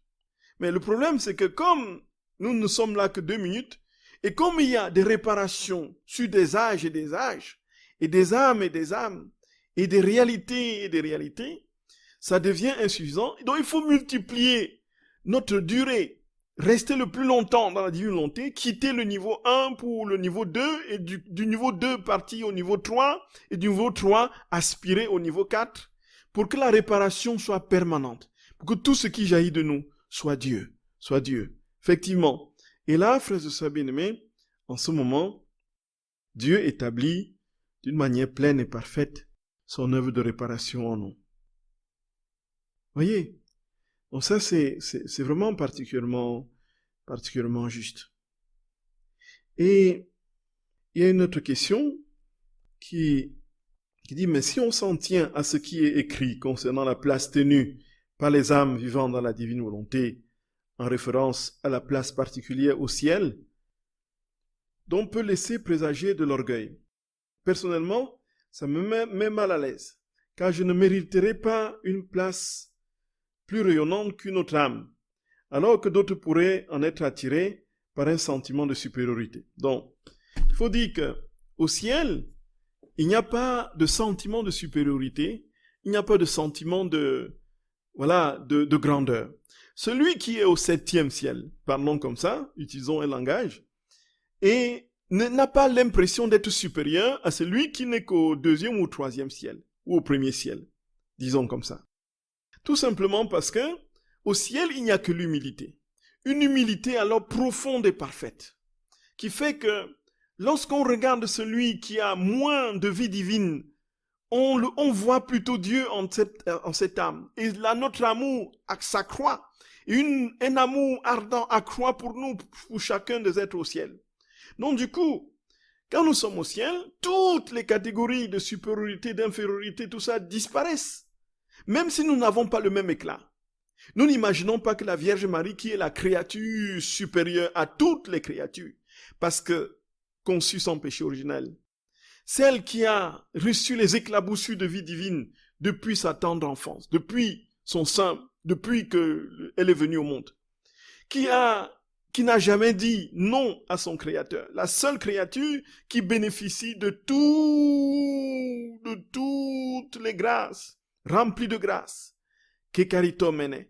Mais le problème, c'est que comme nous ne sommes là que 2 minutes, et comme il y a des réparations sur des âges, et des âmes, et des réalités, ça devient insuffisant. Donc il faut multiplier notre durée, rester le plus longtemps dans la divine volonté, quitter le niveau 1 pour le niveau 2, et du niveau 2 partir au niveau 3, et du niveau 3 aspirer au niveau 4, pour que la réparation soit permanente, pour que tout ce qui jaillit de nous soit Dieu. Effectivement. Et là, frères et sœurs bien-aimés, en ce moment, Dieu établit d'une manière pleine et parfaite son œuvre de réparation en nous. Voyez? Donc ça, c'est vraiment particulièrement juste. Et il y a une autre question qui dit, mais si on s'en tient à ce qui est écrit concernant la place tenue par les âmes vivant dans la divine volonté, en référence à la place particulière au ciel, dont on peut laisser présager de l'orgueil. Personnellement, ça me met mal à l'aise, car je ne mériterai pas une place plus rayonnante qu'une autre âme, alors que d'autres pourraient en être attirés par un sentiment de supériorité. Donc, il faut dire qu'au ciel, il n'y a pas de sentiment de supériorité, il n'y a pas de sentiment de grandeur. Celui qui est au 7e ciel, parlons comme ça, utilisons un langage, et n'a pas l'impression d'être supérieur à celui qui n'est qu'au 2e ou au 3e ciel, ou au 1er ciel, disons comme ça. Tout simplement parce que au ciel, il n'y a que l'humilité. Une humilité alors profonde et parfaite, qui fait que lorsqu'on regarde celui qui a moins de vie divine, on voit plutôt Dieu en cette âme. Et là, notre amour s'accroît. Un amour ardent accroît pour nous, pour chacun des êtres au ciel. Donc du coup, quand nous sommes au ciel, toutes les catégories de supériorité, d'infériorité, tout ça disparaissent. Même si nous n'avons pas le même éclat. Nous n'imaginons pas que la Vierge Marie, qui est la créature supérieure à toutes les créatures, parce que conçue sans péché originel, celle qui a reçu les éclaboussures de vie divine depuis sa tendre enfance, depuis son sein, depuis qu'elle est venue au monde, qui n'a jamais dit non à son Créateur, la seule créature qui bénéficie de toutes les grâces, remplies de grâce, que carito mene.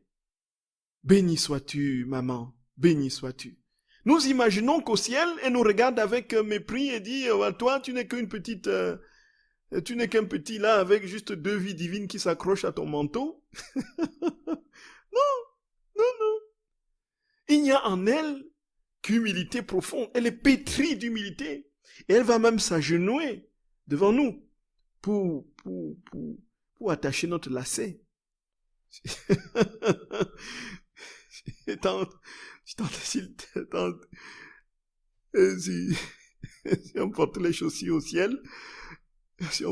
Béni sois-tu, maman, béni sois-tu. Nous imaginons qu'au ciel, elle nous regarde avec mépris et dit, toi, tu n'es qu'un petit là avec juste 2 vies divines qui s'accrochent à ton manteau. Non. Il n'y a en elle qu'humilité profonde. Elle est pétrie d'humilité. Et elle va même s'agenouiller devant nous pour attacher notre lacet. Si on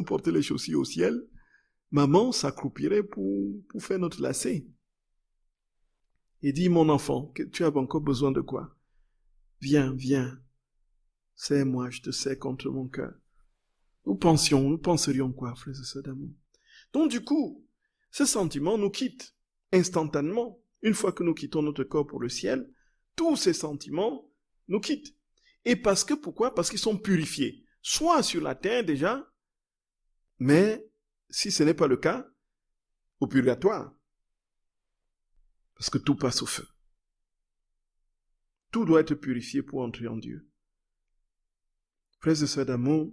portait les chaussures au ciel, maman s'accroupirait pour faire notre lacet. Et dit, mon enfant, que tu as encore besoin de quoi? Viens, serre-moi, je te serre contre mon cœur. Nous penserions quoi, frères et sœurs d'amour? Donc du coup, ce sentiment nous quitte instantanément. Une fois que nous quittons notre corps pour le ciel, tous ces sentiments nous quittent. Et pourquoi? Parce qu'ils sont purifiés. Soit sur la terre déjà, mais si ce n'est pas le cas, au purgatoire. Parce que tout passe au feu. Tout doit être purifié pour entrer en Dieu. Frères et sœurs d'amour,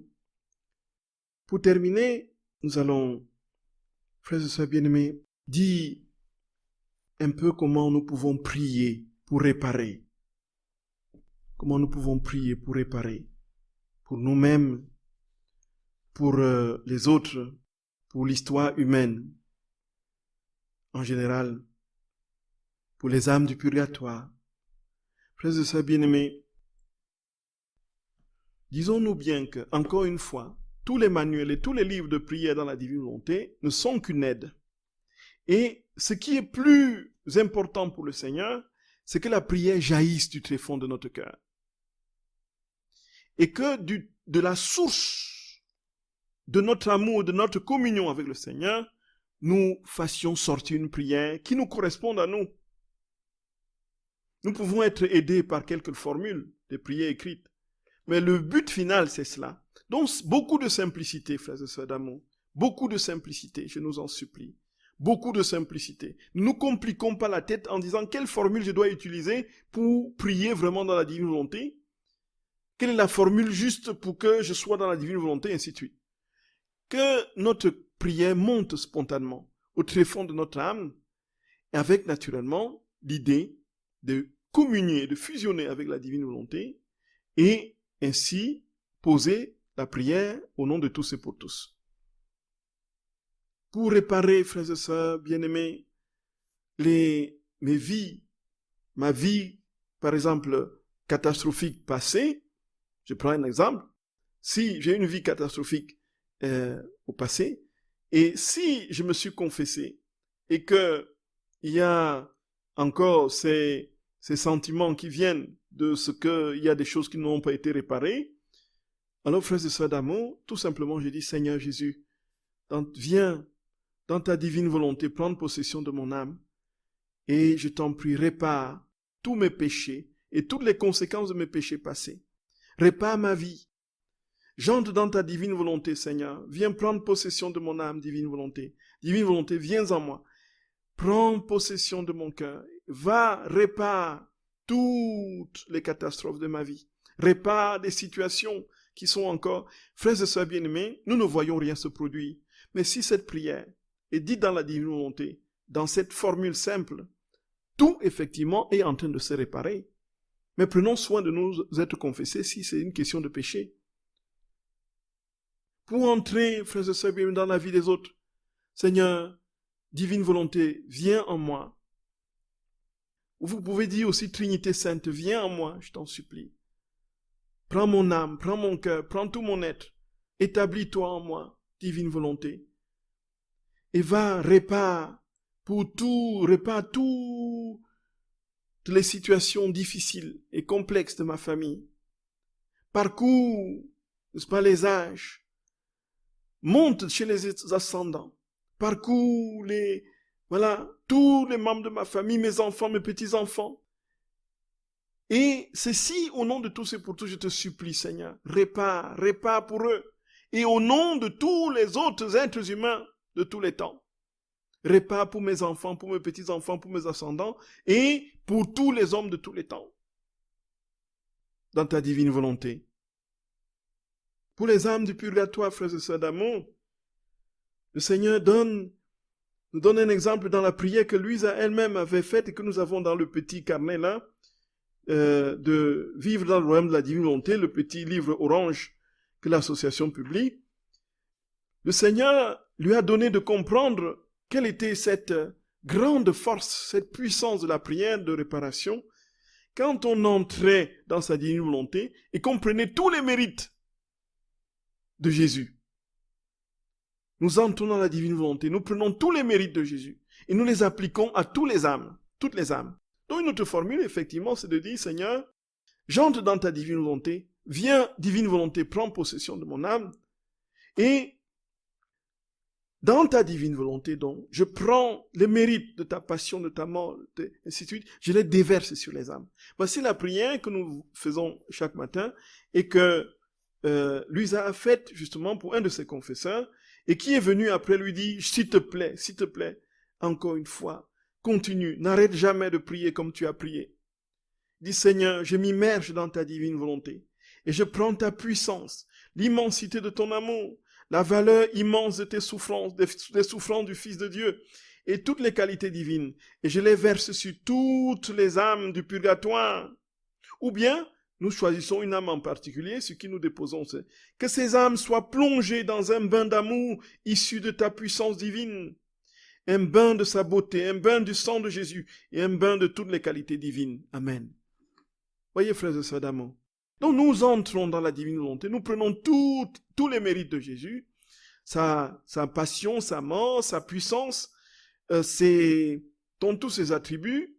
pour terminer, nous allons, frères et sœurs bien-aimés, dire un peu comment nous pouvons prier pour réparer. Comment nous pouvons prier pour réparer. Pour nous-mêmes, pour les autres, pour l'histoire humaine. En général, pour les âmes du purgatoire. Frères et sœurs bien-aimés, disons-nous bien que, encore une fois, tous les manuels et tous les livres de prière dans la divine volonté ne sont qu'une aide. Et ce qui est plus important pour le Seigneur, c'est que la prière jaillisse du tréfonds de notre cœur. Et que de la source de notre amour, de notre communion avec le Seigneur, nous fassions sortir une prière qui nous corresponde à nous. Nous pouvons être aidés par quelques formules de prières écrites. Mais le but final, c'est cela. Donc, beaucoup de simplicité, frères et sœurs d'amour. Beaucoup de simplicité, je nous en supplie. Beaucoup de simplicité. Ne nous compliquons pas la tête en disant quelle formule je dois utiliser pour prier vraiment dans la divine volonté. Quelle est la formule juste pour que je sois dans la divine volonté, et ainsi de suite. Que notre prière monte spontanément au tréfonds de notre âme, avec naturellement l'idée de communier, de fusionner avec la divine volonté, et ainsi poser la prière au nom de tous et pour tous. Pour réparer, frères et sœurs bien-aimés, ma vie, par exemple, catastrophique passée, je prends un exemple, si j'ai une vie catastrophique au passé, et si je me suis confessé, et qu'il y a encore ces sentiments qui viennent de ce qu'il y a des choses qui n'ont pas été réparées, alors, frères et sœurs d'amour, tout simplement, je dis, Seigneur Jésus, viens dans ta divine volonté prendre possession de mon âme, et je t'en prie, répare tous mes péchés et toutes les conséquences de mes péchés passés. Répare ma vie. J'entre dans ta divine volonté, Seigneur. Viens prendre possession de mon âme, divine volonté. Divine volonté, viens en moi. Prends possession de mon cœur. Va, répare toutes les catastrophes de ma vie. Répare des situations qui sont encore... Frères et sœurs bien-aimés, nous ne voyons rien se produire. Mais si cette prière est dite dans la divine volonté, dans cette formule simple, tout effectivement est en train de se réparer. Mais prenons soin de nous être confessés si c'est une question de péché. Pour entrer, frères et sœurs bien-aimés, dans la vie des autres, Seigneur, divine volonté, viens en moi. Vous pouvez dire aussi, Trinité Sainte, viens en moi, je t'en supplie. Prends mon âme, prends mon cœur, prends tout mon être. Établis-toi en moi, divine volonté. Et va, répare toutes les situations difficiles et complexes de ma famille. Parcours, n'est-ce pas, les âges. Monte chez les ascendants. Parcours tous les membres de ma famille, mes enfants, mes petits-enfants. Et ceci, au nom de tous et pour tous, je te supplie, Seigneur, répare pour eux. Et au nom de tous les autres êtres humains de tous les temps. Répare pour mes enfants, pour mes petits-enfants, pour mes ascendants, et pour tous les hommes de tous les temps. Dans ta divine volonté. Pour les âmes du purgatoire, frères et sœurs d'amour, le Seigneur nous donne un exemple dans la prière que Louisa elle-même avait faite et que nous avons dans le petit carnet là, de Vivre dans le royaume de la divine volonté, le petit livre orange que l'association publie. Le Seigneur lui a donné de comprendre quelle était cette grande force, cette puissance de la prière de réparation, quand on entrait dans sa divine volonté et qu'on prenait tous les mérites de Jésus. Nous entrons dans la divine volonté, nous prenons tous les mérites de Jésus et nous les appliquons à toutes les âmes. Donc une autre formule, effectivement, c'est de dire, Seigneur, j'entre dans ta divine volonté, viens, divine volonté, prends possession de mon âme, et dans ta divine volonté, donc, je prends les mérites de ta passion, de ta mort, ainsi de suite, je les déverse sur les âmes. Voici la prière que nous faisons chaque matin et que Louisa a faite justement pour un de ses confesseurs et qui est venu après lui dire, s'il te plaît, encore une fois, continue, n'arrête jamais de prier comme tu as prié. Dis Seigneur, je m'immerge dans ta divine volonté et je prends ta puissance, l'immensité de ton amour, la valeur immense de tes souffrances, des souffrances du Fils de Dieu et toutes les qualités divines, et je les verse sur toutes les âmes du purgatoire. Ou bien, nous choisissons une âme en particulier, sur qui nous déposons. Que ces âmes soient plongées dans un bain d'amour issu de ta puissance divine, un bain de sa beauté, un bain du sang de Jésus et un bain de toutes les qualités divines. Amen. Voyez, frères et sœurs d'amour. Donc nous entrons dans la divine volonté, nous prenons tous les mérites de Jésus, sa passion, sa mort, sa puissance, tous ses attributs,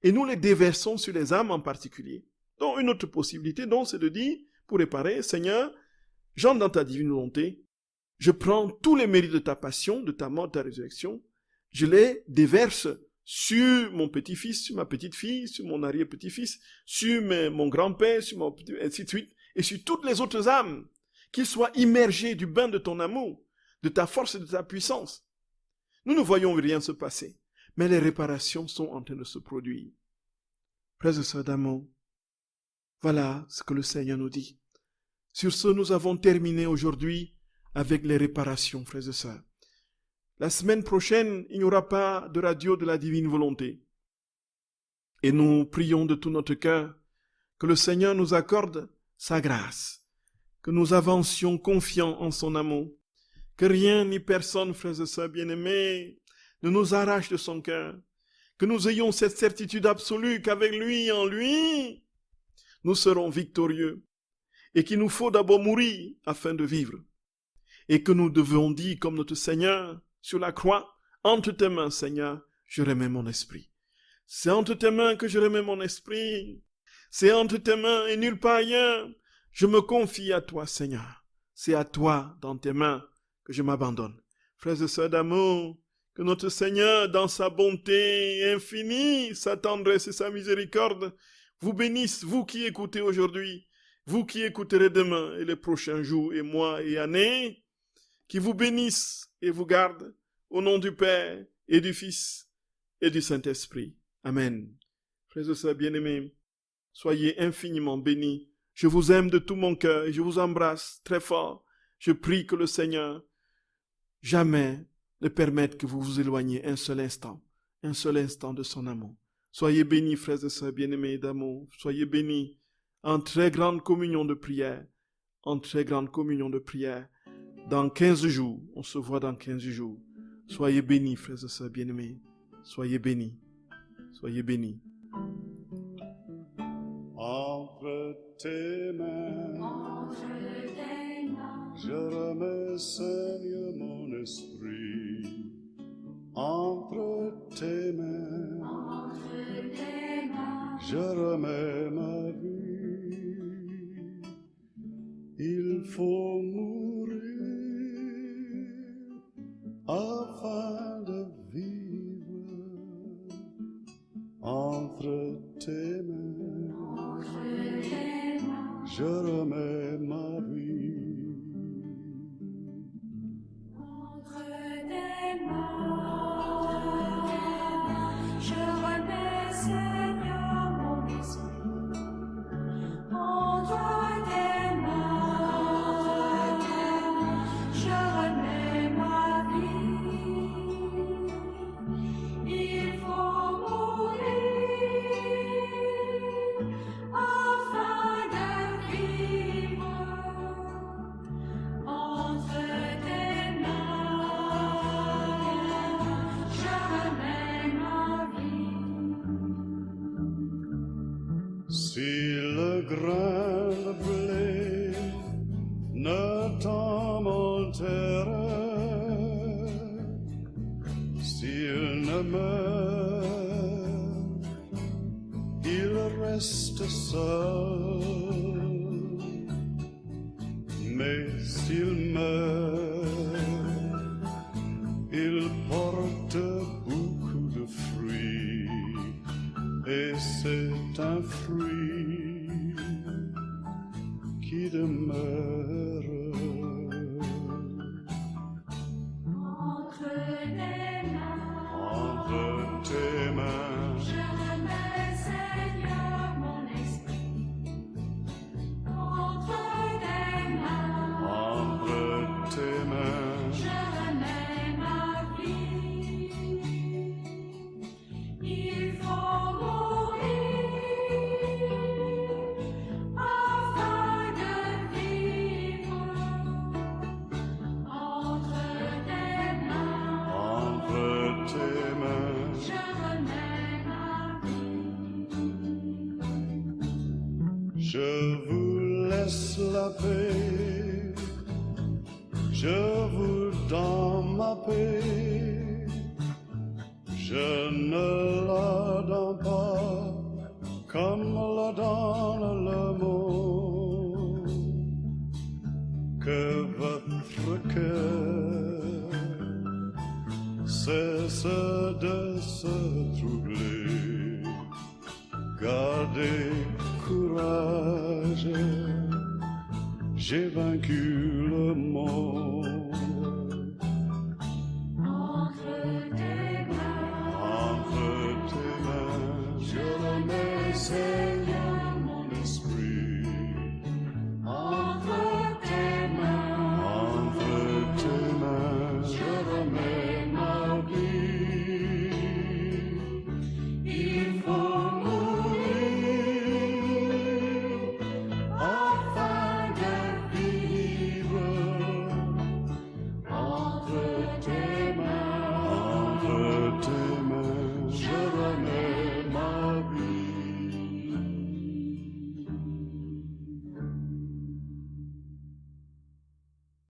et nous les déversons sur les âmes en particulier. Donc une autre possibilité, c'est de dire, pour réparer, Seigneur, j'entre dans ta divine volonté, je prends tous les mérites de ta passion, de ta mort, de ta résurrection, je les déverse sur mon petit-fils, sur ma petite-fille, sur mon arrière-petit-fils, sur mon grand-père, sur mon petit, ainsi de suite, et sur toutes les autres âmes, qu'ils soient immergés du bain de ton amour, de ta force et de ta puissance. Nous ne voyons rien se passer, mais les réparations sont en train de se produire. Frères et sœurs d'amour, voilà ce que le Seigneur nous dit. Sur ce, nous avons terminé aujourd'hui avec les réparations, frères et sœurs. La semaine prochaine, il n'y aura pas de radio de la divine volonté. Et nous prions de tout notre cœur que le Seigneur nous accorde sa grâce, que nous avancions confiants en son amour, que rien ni personne, frères et sœurs bien-aimés, ne nous arrache de son cœur, que nous ayons cette certitude absolue qu'avec lui, en lui, nous serons victorieux et qu'il nous faut d'abord mourir afin de vivre. Et que nous devons dire comme notre Seigneur sur la croix, entre tes mains, Seigneur, je remets mon esprit. C'est entre tes mains que je remets mon esprit. C'est entre tes mains et nulle part ailleurs. Je me confie à toi, Seigneur. C'est à toi, dans tes mains, que je m'abandonne. Frères et sœurs d'amour, que notre Seigneur, dans sa bonté infinie, sa tendresse et sa miséricorde, vous bénisse, vous qui écoutez aujourd'hui, vous qui écouterez demain et les prochains jours et mois et années, qui vous bénisse et vous garde, au nom du Père et du Fils et du Saint-Esprit. Amen. Frères et sœurs bien-aimés, soyez infiniment bénis. Je vous aime de tout mon cœur et je vous embrasse très fort. Je prie que le Seigneur jamais ne permette que vous vous éloigniez un seul instant de son amour. Soyez bénis, frères et sœurs bien-aimés d'amour. Soyez bénis en très grande communion de prière. Dans 15 jours, on se voit dans 15 jours. Soyez bénis, frères et sœurs bien-aimés. Soyez bénis. Entre tes mains, je remets, Seigneur, mon esprit. Entre tes mains, je remets ma vie. Il faut mourir afin de vivre. Entre tes mains, je remets ma vie. Entre tes mains, je remets, Seigneur, mon esprit. Entre tes mains, je remets ma vie. Il faut mourir afin de vivre. Entre tes mains, je remets ma vie. Si le grain de blé ne tombe en terre, s'il ne meurt, il reste seul. Mais s'il meurt, il porte beaucoup de fruits. Et c'est un fruit qui demeure. Entre tes mains, je remets, Seigneur, mon esprit. Entre tes mains, je remets ma vie. Il faut mourir afin de vivre. Entre tes mains, je remets ma vie. je vous laisse la paix, je vous donne ma paix. Je ne la donne pas comme la donne le monde. Que votre cœur cesse de se troubler. Gardez courage, j'ai vaincu le monde.